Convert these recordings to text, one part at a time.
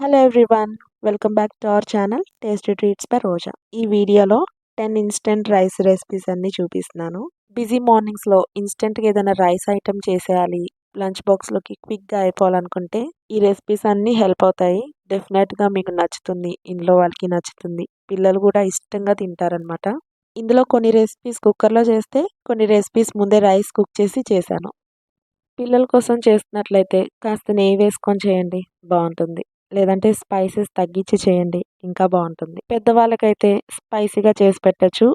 Hello everyone, welcome back to our channel tasty treats by Roja. ఈ వీడియోలో 10 instant rice recipes అన్ని చూపిస్తున్నాను. Busy మార్నింగ్స్లో ఇన్స్టెంట్గా ఏదైనా రైస్ ఐటమ్ చేసేయాలి, లంచ్ బాక్స్లోకి క్విక్గా అయిపోవాలనుకుంటే ఈ రెసిపీస్ అన్నీ హెల్ప్ అవుతాయి. డెఫినెట్గా మీకు నచ్చుతుంది, ఇంట్లో వాళ్ళకి నచ్చుతుంది, పిల్లలు కూడా ఇష్టంగా తింటారనమాట. ఇందులో కొన్ని రెసిపీస్ కుక్కర్లో చేస్తే, కొన్ని రెసిపీస్ ముందే రైస్ కుక్ చేసి చేశాను. పిల్లల కోసం చేస్తున్నట్లయితే కాస్త నెయ్యి వేసుకొని చేయండి, బాగుంటుంది. లేదంటే స్పైసెస్ తగ్గించి చేయండి, ఇంకా బాగుంటుంది. పెద్దవాళ్ళకైతే స్పైసీగా చేసి పెట్టచ్చు.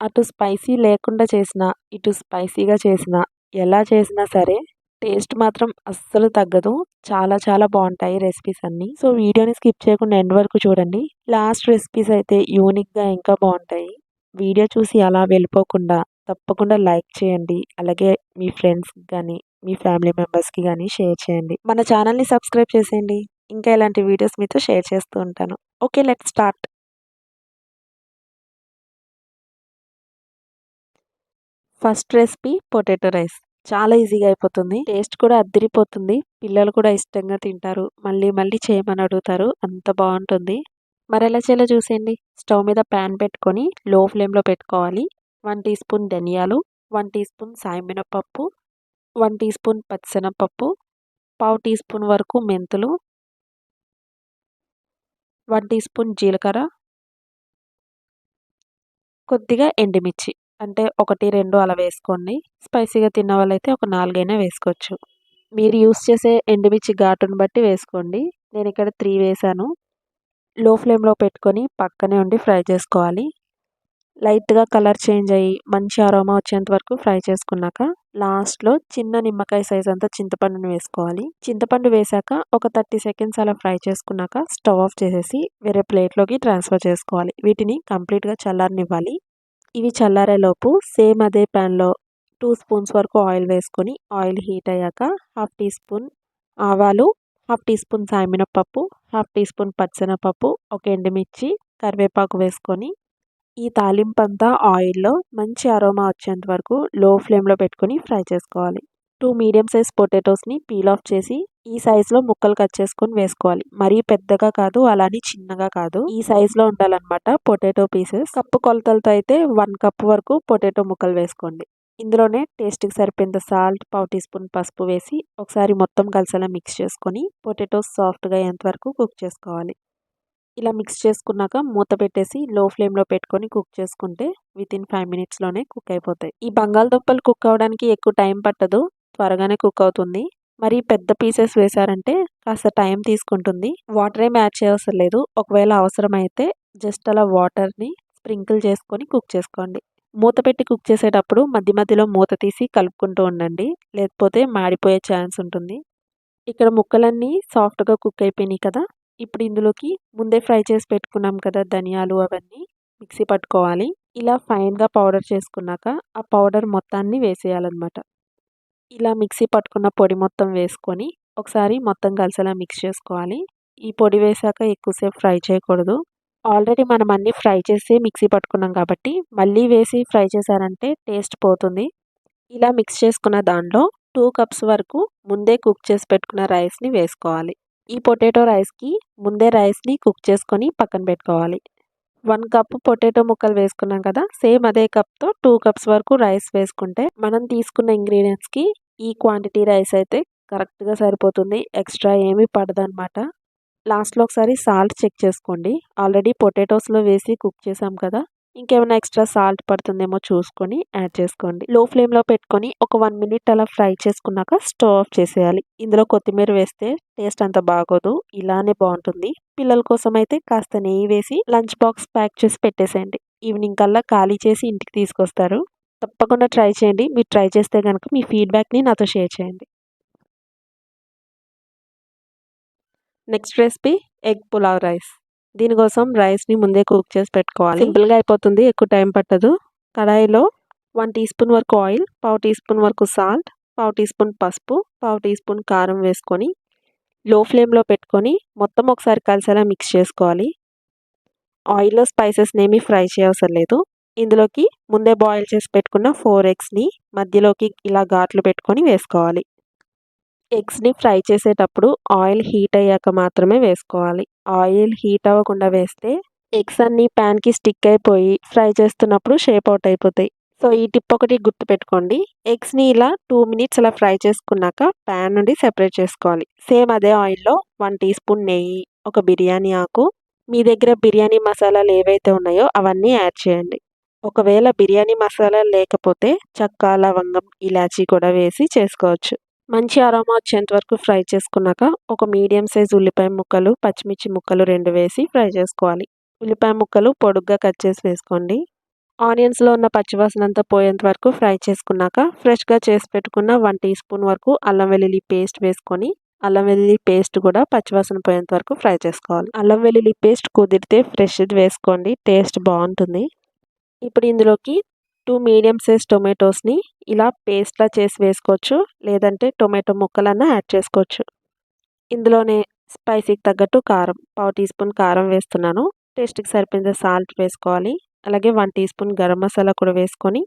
అటు స్పైసీ లేకుండా చేసినా, ఇటు స్పైసీగా చేసినా, ఎలా చేసినా సరే టేస్ట్ మాత్రం అస్సలు తగ్గదు. చాలా చాలా బాగుంటాయి రెసిపీస్ అన్నీ. సో వీడియోని స్కిప్ చేయకుండా ఎండ్ వరకు చూడండి. లాస్ట్ రెసిపీస్ అయితే యూనిక్గా ఇంకా బాగుంటాయి. వీడియో చూసి అలా వెళ్ళిపోకుండా తప్పకుండా లైక్ చేయండి. అలాగే మీ ఫ్రెండ్స్కి కానీ, మీ ఫ్యామిలీ మెంబర్స్కి కానీ షేర్ చేయండి. మన ఛానల్ని సబ్స్క్రైబ్ చేసేయండి. ఇంకా ఇలాంటి వీడియోస్ మీతో షేర్ చేస్తూ ఉంటాను. Okay, let's start. First recipe potato rice. చాలా ఈజీగా అయిపోతుంది, టేస్ట్ కూడా అద్దిరిపోతుంది. పిల్లలు కూడా ఇష్టంగా తింటారు, మళ్ళీ మళ్ళీ చేయమని అడుగుతారు, అంత బాగుంటుంది. మరి ఎలా చేయాలో చూసేయండి. స్టవ్ మీద ప్యాన్ పెట్టుకొని లో ఫ్లేమ్లో పెట్టుకోవాలి. 1 టీ స్పూన్ ధనియాలు, 1 టీ స్పూన్ సాయి మినపప్పు, 1 టీ స్పూన్ పచ్చిశనగపప్పు, పావు టీ స్పూన్ వరకు మెంతులు, 1 టీ స్పూన్ జీలకర్ర, కొద్దిగా ఎండుమిర్చి. అంటే 1, 2 అలా వేసుకోండి. స్పైసీగా తిన్న వాళ్ళైతే ఒక 4 అయినా వేసుకోవచ్చు. మీరు యూస్ చేసే ఎండుమిర్చి ఘాటును బట్టి వేసుకోండి. నేను ఇక్కడ 3 వేసాను. లో ఫ్లేమ్లో పెట్టుకొని పక్కనే ఉండి ఫ్రై చేసుకోవాలి. లైట్గా కలర్ చేంజ్ అయ్యి మంచి అరోమా వచ్చేంత వరకు ఫ్రై చేసుకున్నాక లాస్ట్లో చిన్న నిమ్మకాయ సైజ్ అంతా చింతపండుని వేసుకోవాలి. చింతపండు వేసాక ఒక 30 సెకండ్స్ అలా ఫ్రై చేసుకున్నాక స్టవ్ ఆఫ్ చేసేసి వేరే ప్లేట్లోకి ట్రాన్స్ఫర్ చేసుకోవాలి. వీటిని కంప్లీట్గా చల్లారనివ్వాలి. ఇవి చల్లారేలోపు సేమ్ అదే ప్యాన్లో 2 స్పూన్స్ వరకు ఆయిల్ వేసుకొని ఆయిల్ హీట్ అయ్యాక 1/2 టీ స్పూన్ ఆవాలు, 1/2 టీ స్పూన్ సాయమినపప్పు, 1/2 టీ స్పూన్ పచ్చిశనగపప్పు, ఒక ఎండుమిర్చి, కరివేపాకు వేసుకొని ఈ తాలింపంతా ఆయిల్లో మంచి అరోమా వచ్చేంత వరకు లో ఫ్లేమ్లో పెట్టుకొని ఫ్రై చేసుకోవాలి. 2 మీడియం సైజ్ పొటాటోస్ని పీల్ ఆఫ్ చేసి ఈ సైజులో ముక్కలు కట్ చేసుకొని వేసుకోవాలి. మరీ పెద్దగా కాదు, అలానే చిన్నగా కాదు, ఈ సైజులో ఉండాలన్నమాట పొటాటో పీసెస్. కప్పు కొలతలతో అయితే 1 కప్ వరకు పొటాటో ముక్కలు వేసుకోండి. ఇందులోనే టేస్ట్కి సరిపోయేంత సాల్ట్, పావు టీ స్పూన్ పసుపు వేసి ఒకసారి మొత్తం కలిసేలా మిక్స్ చేసుకొని పొటాటోస్ సాఫ్ట్గా అయ్యేంత వరకు కుక్ చేసుకోవాలి. ఇలా మిక్స్ చేసుకున్నాక మూత పెట్టేసి లో ఫ్లేమ్లో పెట్టుకొని కుక్ చేసుకుంటే వితిన్ 5 మినిట్స్లోనే కుక్ అయిపోతాయి. ఈ బంగాళదుంపలు కుక్ అవ్వడానికి ఎక్కువ టైం పట్టదు, త్వరగానే కుక్ అవుతుంది. మరి పెద్ద పీసెస్ వేసారంటే కాస్త టైం తీసుకుంటుంది. వాటర్ ఏమి యాడ్ చేయవసరం లేదు. ఒకవేళ అవసరమైతే జస్ట్ అలా వాటర్ని స్ప్రింకిల్ చేసుకొని కుక్ చేసుకోండి. మూత పెట్టి కుక్ చేసేటప్పుడు మధ్య మధ్యలో మూత తీసి కలుపుకుంటూ ఉండండి, లేకపోతే మాడిపోయే ఛాన్స్ ఉంటుంది. ఇక్కడ ముక్కలన్నీ సాఫ్ట్గా కుక్ అయిపోయినాయి కదా. ఇప్పుడు ఇందులోకి ముందే ఫ్రై చేసి పెట్టుకున్నాం కదా ధనియాలు, అవన్నీ మిక్సీ పట్టుకోవాలి. ఇలా ఫైన్గా పౌడర్ చేసుకున్నాక ఆ పౌడర్ మొత్తాన్ని వేసేయాలన్నమాట. ఇలా మిక్సీ పట్టుకున్న పొడి మొత్తం వేసుకొని ఒకసారి మొత్తం కలిసేలా మిక్స్ చేసుకోవాలి. ఈ పొడి వేసాక ఎక్కువసేపు ఫ్రై చేయకూడదు. ఆల్రెడీ మనం అన్నీ ఫ్రై చేసి మిక్సీ పట్టుకున్నాం కాబట్టి మళ్ళీ వేసి ఫ్రై చేశారంటే టేస్ట్ పోతుంది. ఇలా మిక్స్ చేసుకున్న దాంట్లో 2 కప్స్ వరకు ముందే కుక్ చేసి పెట్టుకున్న రైస్ని వేసుకోవాలి. ఈ పొటాటో రైస్కి ముందే రైస్ని కుక్ చేసుకొని పక్కన పెట్టుకోవాలి. 1 కప్ పొటాటో ముక్కలు వేసుకున్నాం కదా, సేమ్ అదే కప్తో 2 కప్స్ వరకు రైస్ వేసుకుంటే మనం తీసుకున్న ఇంగ్రీడియంట్స్కి ఈ క్వాంటిటీ రైస్ అయితే కరెక్ట్గా సరిపోతుంది. ఎక్స్ట్రా ఏమీ పడదనమాట. లాస్ట్లో ఒకసారి సాల్ట్ చెక్ చేసుకోండి. ఆల్రెడీ పొటాటోస్లో వేసి కుక్ చేసాం కదా, ఇంకేమైనా ఎక్స్ట్రా సాల్ట్ పడుతుందేమో చూసుకొని యాడ్ చేసుకోండి. లో ఫ్లేమ్లో పెట్టుకొని ఒక 1 మినిట్ అలా ఫ్రై చేసుకున్నాక స్టవ్ ఆఫ్ చేసేయాలి. ఇందులో కొత్తిమీర వేస్తే టేస్ట్ అంత బాగోదు, ఇలానే బాగుంటుంది. పిల్లల కోసం అయితే కాస్త నెయ్యి వేసి లంచ్ బాక్స్ ప్యాక్ చేసి పెట్టేసేయండి. ఈవినింగ్ కల్లా ఖాళీ చేసి ఇంటికి తీసుకొస్తారు. తప్పకుండా ట్రై చేయండి. మీరు ట్రై చేస్తే కనుక మీ ఫీడ్బ్యాక్ని నాతో షేర్ చేయండి. Next recipe egg pulao rice. దీనికోసం రైస్ని ముందే కుక్ చేసి పెట్టుకోవాలి. సింపుల్గా అయిపోతుంది, ఎక్కువ టైం పట్టదు. కడాయిలో 1 టీ స్పూన్ వరకు ఆయిల్, పావు టీ స్పూన్ వరకు సాల్ట్, పావు టీ స్పూన్ పసుపు, పావు టీ స్పూన్ కారం వేసుకొని లో ఫ్లేమ్లో పెట్టుకొని మొత్తం ఒకసారి కలిసేలా మిక్స్ చేసుకోవాలి. ఆయిల్లో స్పైసెస్ని ఏమీ ఫ్రై చేయవసరం లేదు. ఇందులోకి ముందే బాయిల్ చేసి పెట్టుకున్న 4 ఎగ్స్ని మధ్యలోకి ఇలా ఘాట్లు పెట్టుకొని వేసుకోవాలి. ఎగ్స్‌ని ఫ్రై చేసేటప్పుడు ఆయిల్ హీట్ అయ్యాక మాత్రమే వేసుకోవాలి. ఆయిల్ హీట్ అవ్వకుండా వేస్తే ఎగ్స్ అన్నీ ప్యాన్‌కి స్టిక్ అయిపోయి ఫ్రై చేస్తున్నప్పుడు షేప్ ఔట్ అయిపోతాయి. సో, ఈ టిప్ ఒకటి గుర్తుపెట్టుకోండి. ఎగ్స్‌ని ఇలా 2 మినిట్స్ అలా ఫ్రై చేసుకున్నాక ప్యాన్ నుండి సెపరేట్ చేసుకోవాలి. సేమ్ అదే ఆయిల్‌లో 1 టీ స్పూన్ నెయ్యి, ఒక బిర్యానీ ఆకు, మీ దగ్గర బిర్యానీ మసాలాలు ఏవైతే ఉన్నాయో అవన్నీ యాడ్ చేయండి. ఒకవేళ బిర్యానీ మసాలా లేకపోతే చెక్క, లవంగం, ఇలాచీ కూడా వేసి చేసుకోవచ్చు. మంచి అరోమా వచ్చేంత వరకు ఫ్రై చేసుకున్నాక ఒక మీడియం సైజ్ ఉల్లిపాయ ముక్కలు, పచ్చిమిర్చి ముక్కలు 2 వేసి ఫ్రై చేసుకోవాలి. ఉల్లిపాయ ముక్కలు పొడుగ్గా కట్ చేసి వేసుకోండి. ఆనియన్స్‌లో ఉన్న పచ్చివాసన అంతా పోయేంత వరకు ఫ్రై చేసుకున్నాక ఫ్రెష్‌గా చేసి పెట్టుకున్న 1 టీ స్పూన్ వరకు అల్లం వెల్లుల్లి పేస్ట్ వేసుకొని, అల్లం వెల్లుల్లి పేస్ట్ కూడా పచ్చివాసన పోయేంత వరకు ఫ్రై చేసుకోవాలి. అల్లం వెల్లుల్లి పేస్ట్ కుదిరితే ఫ్రెష్‌ది వేసుకోండి. టేస్ట్ బావుంటుంది. ఇప్పుడు ఇందులోకి 2 మీడియం సైజ్ టొమాటోస్‌ని ఇలా పేస్ట్‌లా చేసి వేసుకోవచ్చు. లేదంటే టొమాటో ముక్కలన్నా యాడ్ చేసుకోవచ్చు. ఇందులోనే స్పైసీకి తగ్గట్టు కారం, పావు టీ స్పూన్ కారం వేస్తున్నాను. టేస్ట్‌కి సరిపోయినంత సాల్ట్ వేసుకోవాలి. అలాగే 1 టీ స్పూన్ గరం మసాలా కూడా వేసుకొని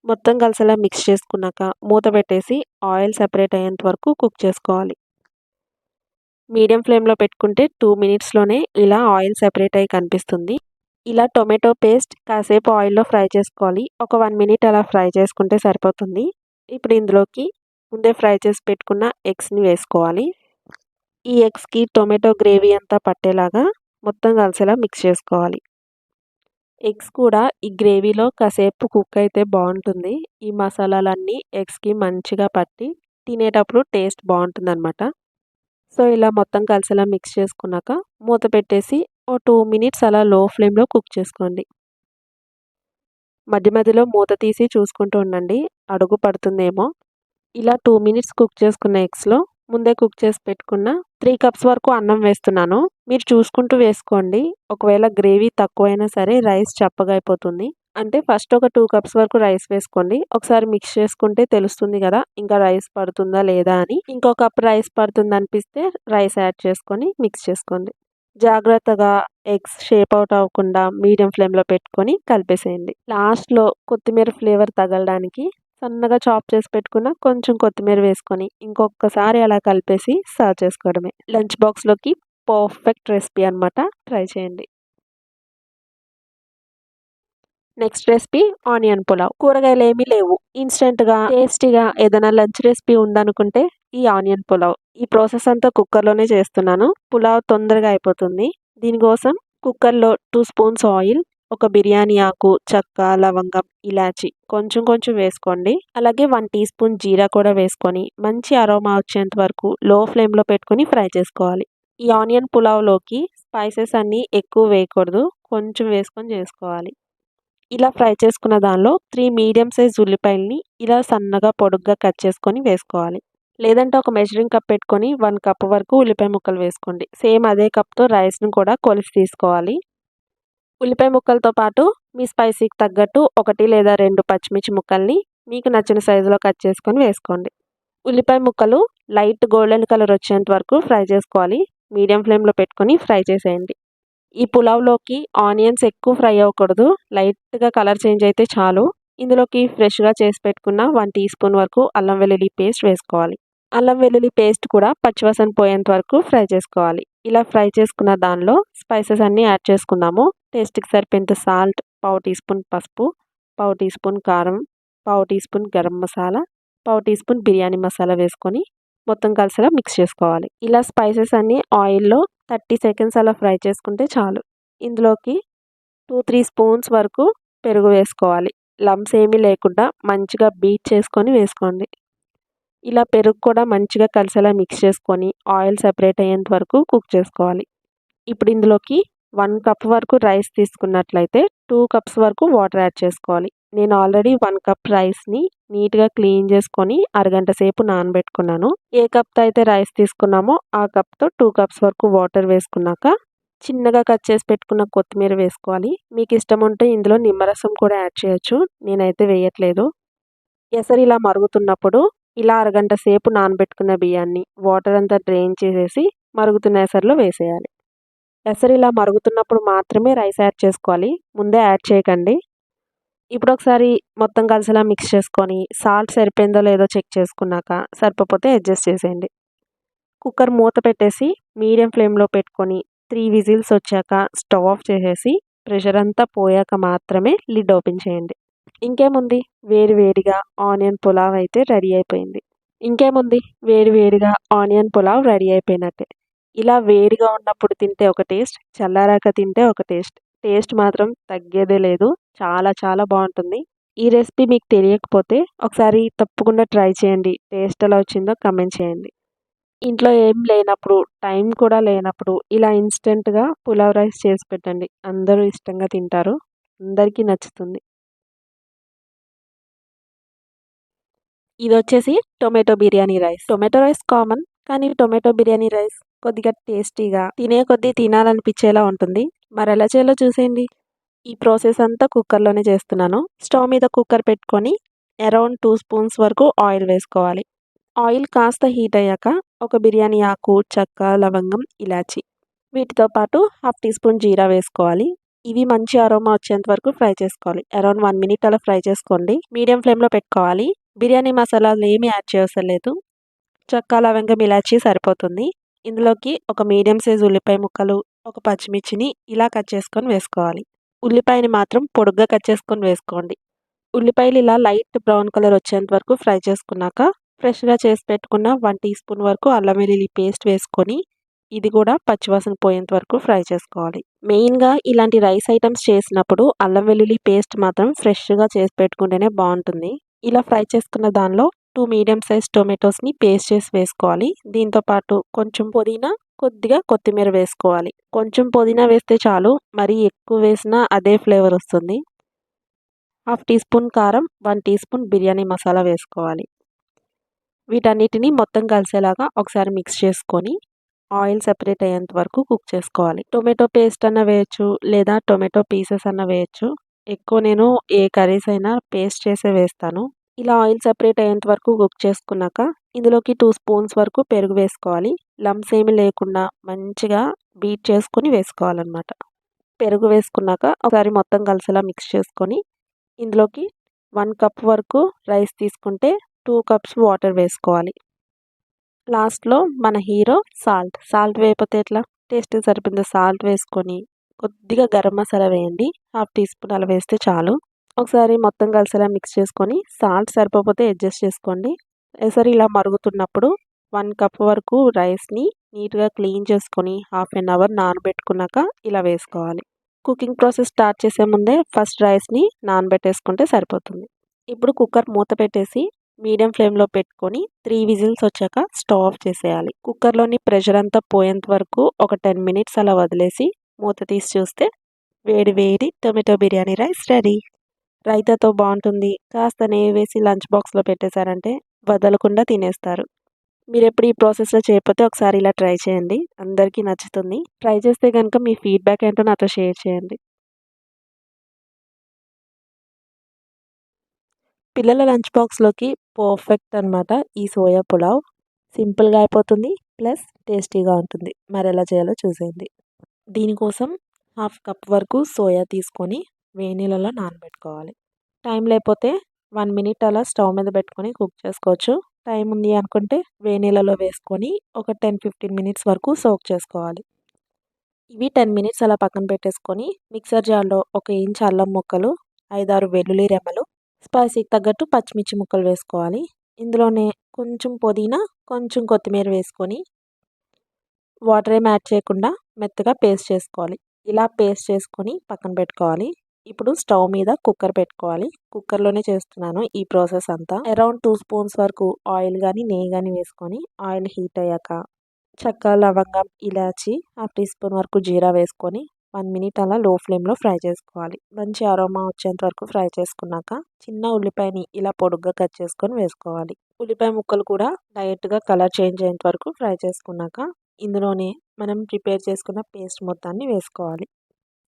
మొత్తం కలిసేలా మిక్స్ చేసుకున్నాక మూత పెట్టేసి ఆయిల్ సెపరేట్ అయ్యేంత వరకు కుక్ చేసుకోవాలి. మీడియం ఫ్లేమ్‌లో పెట్టుకుంటే 2 మినిట్స్‌లోనే ఇలా ఆయిల్ సెపరేట్ అయ్యి కనిపిస్తుంది. ఇలా టొమాటో పేస్ట్ కాసేపు ఆయిల్‌లో ఫ్రై చేసుకోవాలి. ఒక 1 మినిట్ అలా ఫ్రై చేసుకుంటే సరిపోతుంది. ఇప్పుడు ఇందులోకి ముందే ఫ్రై చేసి పెట్టుకున్న ఎగ్స్‌ని వేసుకోవాలి. ఈ ఎగ్స్‌కి టొమాటో గ్రేవీ అంతా పట్టేలాగా మొత్తం కలిసేలా మిక్స్ చేసుకోవాలి. ఎగ్స్ కూడా ఈ గ్రేవీలో కాసేపు కుక్ అయితే బావుంటుంది. ఈ మసాలాలన్నీ ఎగ్స్‌కి మంచిగా పట్టి తినేటప్పుడు టేస్ట్ బావుంటుందనమాట. సో, ఇలా మొత్తం కలిసేలా మిక్స్ చేసుకున్నాక మూత పెట్టేసి ఓ 2 మినిట్స్ అలా లో ఫ్లేమ్‌లో కుక్ చేసుకోండి. మధ్య మధ్యలో మూత తీసి చూసుకుంటూ ఉండండి. అడుగు పడుతుందేమో. ఇలా 2 మినిట్స్ కుక్ చేసుకున్న ఎగ్స్‌లో ముందే కుక్ చేసి పెట్టుకున్న 3 కప్స్ వరకు అన్నం వేస్తున్నాను. మీరు చూసుకుంటూ వేసుకోండి. ఒకవేళ గ్రేవీ తక్కువైనా సరే రైస్ చప్పగా అయిపోతుంది. అంటే ఫస్ట్ ఒక 2 కప్స్ వరకు రైస్ వేసుకోండి. ఒకసారి మిక్స్ చేసుకుంటే తెలుస్తుంది గదా! ఇంకా రైస్ పడుతుందా లేదా అని. ఇంకో కప్ రైస్ పడుతుందనిపిస్తే రైస్ యాడ్ చేసుకొని మిక్స్ చేసుకోండి. జాగ్రత్తగా ఎగ్స్ షేప్ ఔట్ అవ్వకుండా మీడియం ఫ్లేమ్‌లో పెట్టుకొని కలిపేసేయండి. లాస్ట్‌లో కొత్తిమీర ఫ్లేవర్ తగలడానికి సన్నగా చాప్ చేసి పెట్టుకున్న కొంచెం కొత్తిమీర వేసుకొని ఇంకొకసారి అలా కలిపేసి సర్వ్ చేసుకోవడమే. లంచ్ బాక్స్‌లోకి పర్ఫెక్ట్ రెసిపీ అనమాట. ట్రై చేయండి. Next recipe onion pulao. కూరగాయలేమీ లేవు. ఇన్‌స్టంట్‌గా, టేస్టీగా ఏదైనా లంచ్ రెసిపీ ఉందనుకుంటే ఈ ఆనియన్ పులావ్. ఈ ప్రాసెస్ అంతా కుక్కర్‌లోనే చేస్తున్నాను. పులావ్ తొందరగా అయిపోతుంది. దీనికోసం కుక్కర్‌లో 2 స్పూన్స్ ఆయిల్, ఒక బిర్యానీ ఆకు, చెక్క, లవంగం, ఇలాచి కొంచెం కొంచెం వేసుకోండి. అలాగే 1 టీ స్పూన్ జీరా కూడా వేసుకొని మంచి అరోమా వచ్చేంత వరకు లో ఫ్లేమ్‌లో పెట్టుకొని ఫ్రై చేసుకోవాలి. ఈ ఆనియన్ పులావ్‌లోకి స్పైసెస్ అన్నీ ఎక్కువ వేయకూడదు. కొంచెం వేసుకొని చేసుకోవాలి. ఇలా ఫ్రై చేసుకున్న దానిలో 3 మీడియం సైజ్ ఉల్లిపాయలని ఇలా సన్నగా పొడుగ్గా కట్ చేసుకొని వేసుకోవాలి. లేదంటే ఒక మెజరింగ్ కప్ పెట్టుకొని 1 కప్ వరకు ఉల్లిపాయ ముక్కలు వేసుకోండి. సేమ్ అదే కప్‌తో రైస్‌ని కూడా కొలిచి తీసుకోవాలి. ఉల్లిపాయ ముక్కలతో పాటు మీ స్పైసీకి తగ్గట్టు 1 లేదా 2 పచ్చిమిర్చి ముక్కల్ని మీకు నచ్చిన సైజులో కట్ చేసుకొని వేసుకోండి. ఉల్లిపాయ ముక్కలు లైట్ గోల్డెన్ కలర్ వచ్చేంత వరకు ఫ్రై చేసుకోవాలి. మీడియం ఫ్లేమ్‌లో పెట్టుకొని ఫ్రై చేసేయండి. ఈ పులావ్‌లోకి ఆనియన్స్ ఎక్కువ ఫ్రై అవ్వకూడదు. లైట్‌గా కలర్ చేంజ్ అయితే చాలు. ఇందులోకి ఫ్రెష్‌గా చేసి పెట్టుకున్న 1 టీ స్పూన్ వరకు అల్లం వెల్లుల్లి పేస్ట్ వేసుకోవాలి. అల్లం వెల్లుల్లి పేస్ట్ కూడా పచ్చివాసన పోయేంత వరకు ఫ్రై చేసుకోవాలి. ఇలా ఫ్రై చేసుకున్న దానిలో స్పైసెస్ అన్నీ యాడ్ చేసుకుందాము. టేస్ట్‌కి సరిపోయేంత సాల్ట్, పావు టీ స్పూన్ పసుపు, పావు టీ స్పూన్ కారం, పావు టీ స్పూన్ గరం మసాలా, పావు టీ స్పూన్ బిర్యానీ మసాలా వేసుకొని మొత్తం కలిసేలా మిక్స్ చేసుకోవాలి. ఇలా స్పైసెస్ అన్నీ ఆయిల్‌లో 30 సెకండ్స్ అలా ఫ్రై చేసుకుంటే చాలు. ఇందులోకి 2, 3 స్పూన్స్ వరకు పెరుగు వేసుకోవాలి. లంప్స్ ఏమీ లేకుండా మంచిగా బీట్ చేసుకొని వేసుకోండి. ఇలా పెరుగు కూడా మంచిగా కలిసేలా మిక్స్ చేసుకొని ఆయిల్ సెపరేట్ అయ్యేంత వరకు కుక్ చేసుకోవాలి. ఇప్పుడు ఇందులోకి 1 కప్ వరకు రైస్ తీసుకున్నట్లయితే 2 కప్స్ వరకు వాటర్ యాడ్ చేసుకోవాలి. నేను ఆల్రెడీ 1 కప్ రైస్‌ని నీట్‌గా క్లీన్ చేసుకొని అరగంట సేపు నానబెట్టుకున్నాను. ఏ కప్‌తో అయితే రైస్ తీసుకున్నామో ఆ కప్‌తో 2 కప్స్ వరకు వాటర్ వేసుకున్నాక చిన్నగా కట్ చేసి పెట్టుకున్న కొత్తిమీర వేసుకోవాలి. మీకు ఇష్టం ఉంటే ఇందులో నిమ్మరసం కూడా యాడ్ చేయొచ్చు. నేనైతే వేయట్లేదు. ఎసరు ఇలా మరుగుతున్నప్పుడు ఇలా అరగంట సేపు నానబెట్టుకున్న బియ్యాన్ని వాటర్ అంతా డ్రైన్ చేసేసి మరుగుతున్న ఎసరులో వేసేయాలి. ఎసరు ఇలా మరుగుతున్నప్పుడు మాత్రమే రైస్ యాడ్ చేసుకోవాలి. ముందే యాడ్ చేయకండి. ఇప్పుడు ఒకసారి మొత్తం కలిసేలా మిక్స్ చేసుకొని సాల్ట్ సరిపోయిందో లేదో చెక్ చేసుకున్నాక సరిపోతే అడ్జస్ట్ చేసేయండి. కుక్కర్ మూత పెట్టేసి మీడియం ఫ్లేమ్లో పెట్టుకొని 3 విజిల్స్ వచ్చాక స్టవ్ ఆఫ్ చేసేసి ప్రెషర్ అంతా పోయాక మాత్రమే లిడ్ ఓపెన్ చేయండి. ఇంకేముంది, వేడి వేడిగా ఆనియన్ పులావ్ అయితే రెడీ అయిపోయింది. వేడి వేడిగా ఆనియన్ పులావ్ రెడీ అయిపోయినట్టే. ఇలా వేడిగా ఉన్నప్పుడు తింటే ఒక టేస్ట్, చల్లారాక తింటే ఒక టేస్ట్. టేస్ట్ మాత్రం తగ్గేదే లేదు. చాలా చాలా బాగుంటుంది. ఈ రెసిపీ మీకు తెలియకపోతే ఒకసారి తప్పకుండా ట్రై చేయండి. టేస్ట్ ఎలా వచ్చిందో కమెంట్ చేయండి. ఇంట్లో ఏం లేనప్పుడు, టైం కూడా లేనప్పుడు ఇలా ఇన్స్టెంట్‌గా పులావ్ రైస్ చేసి పెట్టండి. అందరూ ఇష్టంగా తింటారు. అందరికీ నచ్చుతుంది. ఇదొచ్చేసి tomato biryani rice. Tomato rice common. కానీ టొమాటో బిర్యానీ రైస్ కొద్దిగా టేస్టీగా, తినే కొద్దీ తినాలనిపించేలా ఉంటుంది. మరెలా చేయాలో చూసేయండి. ఈ ప్రాసెస్ అంతా కుక్కర్‌లోనే చేస్తున్నాను. స్టవ్ మీద కుక్కర్ పెట్టుకొని అరౌండ్ 2 స్పూన్స్ వరకు ఆయిల్ వేసుకోవాలి. ఆయిల్ కాస్త హీట్ అయ్యాక ఒక బిర్యానీ ఆకు, చెక్క, లవంగం, ఇలాచి వీటితో పాటు హాఫ్ టీ స్పూన్ జీరా వేసుకోవాలి. ఇవి మంచి అరోమా వచ్చేంత వరకు ఫ్రై చేసుకోవాలి. అరౌండ్ 1 మినిట్ అలా ఫ్రై చేసుకోండి. మీడియం ఫ్లేమ్‌లో పెట్టుకోవాలి. బిర్యానీ మసాలాలు ఏమీ యాడ్ చేయవసరం లేదు. చెక్క, లవంగం, ఇలాచి సరిపోతుంది. ఇందులోకి ఒక మీడియం సైజ్ ఉల్లిపాయ ముక్కలు, ఒక పచ్చిమిర్చిని ఇలా కట్ చేసుకొని వేసుకోవాలి. ఉల్లిపాయని మాత్రం పొడుగ్గా కట్ చేసుకొని వేసుకోండి. ఉల్లిపాయలు ఇలా లైట్ బ్రౌన్ కలర్ వచ్చేంత వరకు ఫ్రై చేసుకున్నాక ఫ్రెష్‌గా చేసి పెట్టుకున్న 1 టీ స్పూన్ వరకు అల్లం వెల్లుల్లి పేస్ట్ వేసుకొని ఇది కూడా పచ్చివాసన పోయేంత వరకు ఫ్రై చేసుకోవాలి. మెయిన్‌గా ఇలాంటి రైస్ ఐటమ్స్ చేసినప్పుడు అల్లం వెల్లుల్లి పేస్ట్ మాత్రం ఫ్రెష్‌గా చేసి పెట్టుకుంటేనే బాగుంటుంది. ఇలా ఫ్రై చేసుకున్న దానిలో 2 మీడియం సైజ్ టొమాటోస్‌ని పేస్ట్ చేసి వేసుకోవాలి. దీంతో పాటు కొంచెం పుదీనా, కొద్దిగా కొత్తిమీర వేసుకోవాలి. కొంచెం పుదీనా వేస్తే చాలు. మరీ ఎక్కువ వేసినా అదే ఫ్లేవర్ వస్తుంది. హాఫ్ టీ స్పూన్ కారం, 1 టీ స్పూన్ బిర్యానీ మసాలా వేసుకోవాలి. వీటన్నిటిని మొత్తం కలిసేలాగా ఒకసారి మిక్స్ చేసుకొని ఆయిల్ సెపరేట్ అయ్యేంత వరకు కుక్ చేసుకోవాలి. టొమాటో పేస్ట్ అన్న వేయొచ్చు, లేదా టొమాటో పీసెస్ అన్న వేయొచ్చు. ఎక్కువ నేను ఏ కర్రీస్ అయినా పేస్ట్ చేసే వేస్తాను. ఇలా ఆయిల్ సెపరేట్ అయ్యేంత వరకు కుక్ చేసుకున్నాక ఇందులోకి 2 స్పూన్స్ వరకు పెరుగు వేసుకోవాలి. లంప్స్ ఏమీ లేకుండా మంచిగా బీట్ చేసుకొని వేసుకోవాలన్నమాట. పెరుగు వేసుకున్నాక ఒకసారి మొత్తం కలిసేలా మిక్స్ చేసుకొని ఇందులోకి 1 కప్ వరకు రైస్ తీసుకుంటే 2 కప్స్ వాటర్ వేసుకోవాలి. లాస్ట్‌లో మన హీరో సాల్ట్ వేయకపోతే ఎట్లా? టేస్ట్‌కి సరిపోయినంత సాల్ట్ వేసుకొని కొద్దిగా గరం మసాలా వేయండి. హాఫ్ టీ స్పూన్ అలా వేస్తే చాలు. ఒకసారి మొత్తం కలిసేలా మిక్స్ చేసుకొని సాల్ట్ సరిపోకపోతే అడ్జస్ట్ చేసుకోండి. ఎసరు ఇలా మరుగుతున్నప్పుడు 1 కప్ వరకు రైస్‌ని నీట్‌గా క్లీన్ చేసుకొని హాఫ్ ఎన్ అవర్ నానబెట్టుకున్నాక ఇలా వేసుకోవాలి. కుకింగ్ ప్రాసెస్ స్టార్ట్ చేసే ముందే ఫస్ట్ రైస్‌ని నానబెట్టేసుకుంటే సరిపోతుంది. ఇప్పుడు కుక్కర్ మూత పెట్టేసి మీడియం ఫ్లేమ్‌లో పెట్టుకొని 3 విజిల్స్ వచ్చాక స్టవ్ ఆఫ్ చేసేయాలి. కుక్కర్‌లోని ప్రెషర్ అంతా పోయేంత వరకు ఒక 10 మినిట్స్ అలా వదిలేసి మూత తీసి చూస్తే వేడి వేడి టొమాటో బిర్యానీ రైస్ రెడీ. రైతాతో బాగుంటుంది. కాస్త నెయ్యి వేసి లంచ్ బాక్స్‌లో పెట్టేశారంటే వదలకుండా తినేస్తారు. మీరెప్పుడు ఈ ప్రాసెస్‌లో చేయకపోతే ఒకసారి ఇలా ట్రై చేయండి. అందరికీ నచ్చుతుంది. ట్రై చేస్తే గనుక మీ ఫీడ్‌బ్యాక్ ఏంటో నాతో షేర్ చేయండి. పిల్లల లంచ్ బాక్స్‌లోకి పర్ఫెక్ట్ అనమాట ఈ సోయా పులావ్. సింపుల్‌గా అయిపోతుంది. ప్లస్ టేస్టీగా ఉంటుంది. మరెలా చేయాలో చూసేయండి. దీనికోసం హాఫ్ కప్ వరకు సోయా తీసుకొని వేడి నీళ్ళలో నానబెట్టుకోవాలి. టైం లేకపోతే 1 మినిట్ అలా స్టవ్ మీద పెట్టుకొని కుక్ చేసుకోవచ్చు. టైం ఉంది అనుకుంటే వేడి నీళ్ళలో వేసుకొని ఒక 10, 15 మినిట్స్ వరకు సోక్ చేసుకోవాలి. ఇవి 10 మినిట్స్ అలా పక్కన పెట్టేసుకొని మిక్సర్ జార్‌లో ఒక ఇంచ్ అల్లం ముక్కలు, 5, 6 వెల్లుల్లి రెమ్మలు, స్పైసీకి తగ్గట్టు పచ్చిమిర్చి ముక్కలు వేసుకోవాలి. ఇందులోనే కొంచెం పుదీనా, కొంచెం కొత్తిమీర వేసుకొని వాటర్ ఏమి యాడ్ చేయకుండా మెత్తగా పేస్ట్ చేసుకోవాలి. ఇలా పేస్ట్ చేసుకొని పక్కన పెట్టుకోవాలి. ఇప్పుడు స్టవ్ మీద కుక్కర్ పెట్టుకోవాలి. కుక్కర్‌లోనే చేస్తున్నాను ఈ ప్రాసెస్ అంతా. అరౌండ్ 2 స్పూన్స్ వరకు ఆయిల్ గాని, నెయ్యి గాని వేసుకొని ఆయిల్ హీట్ అయ్యాక చెక్క, లవంగం, ఇలాచి, హాఫ్ టీ స్పూన్ వరకు జీరా వేసుకొని 1 మినిట్ అలా లో ఫ్లేమ్‌లో ఫ్రై చేసుకోవాలి. మంచి అరోమా వచ్చేంత వరకు ఫ్రై చేసుకున్నాక చిన్న ఉల్లిపాయని ఇలా పొడుగ్గా కట్ చేసుకొని వేసుకోవాలి. ఉల్లిపాయ ముక్కలు కూడా లైట్‌గా కలర్ చేంజ్ అయ్యేంత వరకు ఫ్రై చేసుకున్నాక ఇందులోనే మనం ప్రిపేర్ చేసుకున్న పేస్ట్ మొత్తాన్ని వేసుకోవాలి.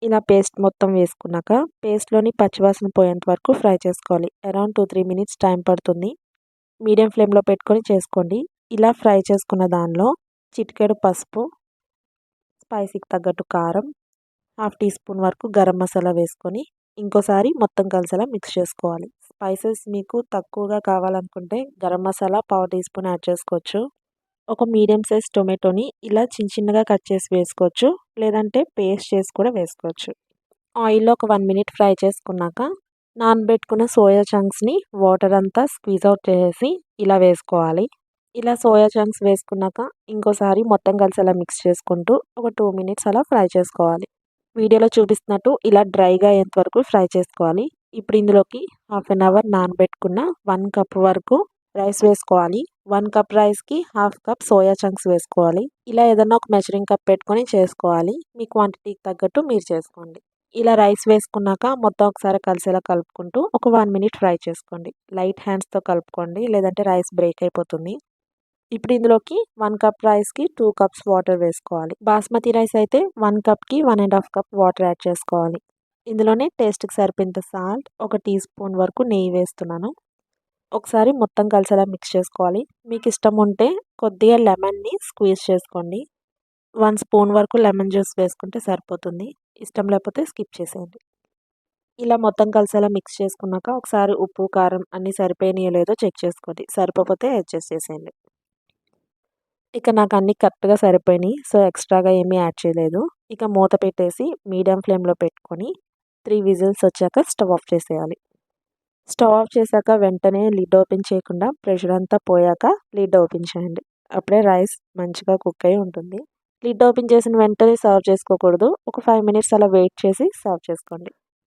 ఇలా పేస్ట్ మొత్తం వేసుకున్నాక పేస్ట్‌లోని పచ్చివాసన పోయేంత వరకు ఫ్రై చేసుకోవాలి. అరౌండ్ 2, 3 మినిట్స్ టైం పడుతుంది. మీడియం ఫ్లేమ్‌లో పెట్టుకొని చేసుకోండి. ఇలా ఫ్రై చేసుకున్న దానిలో చిటికెడు పసుపు, స్పైసీకి తగ్గట్టు కారం, హాఫ్ టీ స్పూన్ వరకు గరం మసాలా వేసుకొని ఇంకోసారి మొత్తం కలిసేలా మిక్స్ చేసుకోవాలి. స్పైసెస్ మీకు తక్కువగా కావాలనుకుంటే గరం మసాలా పావు టీ స్పూన్ యాడ్ చేసుకోవచ్చు. ఒక మీడియం సైజ్ టొమాటోని ఇలా చిన్నగా కట్ చేసి వేసుకోవచ్చు, లేదంటే పేస్ట్ చేసి కూడా వేసుకోవచ్చు. ఆయిల్‌లో ఒక 1 మినిట్ ఫ్రై చేసుకున్నాక నానబెట్టుకున్న సోయా చంక్స్‌ని వాటర్ అంతా స్క్వీజ్ అవుట్ చేసేసి ఇలా వేసుకోవాలి. ఇలా సోయా చంక్స్ వేసుకున్నాక ఇంకోసారి మొత్తం కలిసేలా మిక్స్ చేసుకుంటూ ఒక 2 మినిట్స్ అలా ఫ్రై చేసుకోవాలి. వీడియోలో చూపిస్తున్నట్టు ఇలా డ్రైగా అయ్యేంత వరకు ఫ్రై చేసుకోవాలి. ఇప్పుడు ఇందులోకి హాఫ్ అన్ అవర్ నానబెట్టుకున్న 1 కప్ వరకు రైస్ వేసుకోవాలి. 1 కప్ రైస్‌కి హాఫ్ కప్ సోయా చంక్స్ వేసుకోవాలి. ఇలా ఏదన్నా ఒక మెజరింగ్ కప్ పెట్టుకొని చేసుకోవాలి. మీ క్వాంటిటీకి తగ్గట్టు మీరు చేసుకోండి. ఇలా రైస్ వేసుకున్నాక మొత్తం ఒకసారి కలిసేలా కలుపుకుంటూ ఒక 1 మినిట్ ఫ్రై చేసుకోండి. లైట్ హ్యాండ్స్‌తో కలుపుకోండి, లేదంటే రైస్ బ్రేక్ అయిపోతుంది. ఇప్పుడు ఇందులోకి 1 కప్ రైస్‌కి 2 కప్స్ వాటర్ వేసుకోవాలి. బాస్మతి రైస్ అయితే 1 కప్‌కి 1 ½ కప్ వాటర్ యాడ్ చేసుకోవాలి. ఇందులోనే టేస్ట్‌కి సరిపోయేంత సాల్ట్, ఒక టీ స్పూన్ వరకు నెయ్యి వేస్తున్నాను. ఒకసారి మొత్తం కలిసేలా మిక్స్ చేసుకోవాలి. మీకు ఇష్టం ఉంటే కొద్దిగా లెమన్‌ని స్క్వీజ్ చేసుకోండి. 1 స్పూన్ వరకు లెమన్ జ్యూస్ వేసుకుంటే సరిపోతుంది. ఇష్టం లేకపోతే స్కిప్ చేసేయండి. ఇలా మొత్తం కలిసేలా మిక్స్ చేసుకున్నాక ఒకసారి ఉప్పు, కారం అన్నీ సరిపోయినాయో లేదో చెక్ చేసుకోండి. సరిపోకపోతే అడ్జస్ట్ చేసేయండి. ఇక నాకు అన్నీ కరెక్ట్‌గా సరిపోయినాయి. సో, ఎక్స్ట్రాగా ఏమీ యాడ్ చేయలేదు. ఇక మూత పెట్టేసి మీడియం ఫ్లేమ్‌లో పెట్టుకొని 3 విజిల్స్ వచ్చాక స్టవ్ ఆఫ్ చేసేయాలి. స్టవ్ ఆఫ్ చేశాక వెంటనే లిడ్ ఓపెన్ చేయకుండా ప్రెషర్ అంతా పోయాక లిడ్ ఓపెన్ చేయండి. అప్పుడే రైస్ మంచిగా కుక్ అయ్యి ఉంటుంది. లిడ్ ఓపెన్ చేసిన వెంటనే సర్వ్ చేసుకోకూడదు. ఒక 5 మినిట్స్ అలా వెయిట్ చేసి సర్వ్ చేసుకోండి.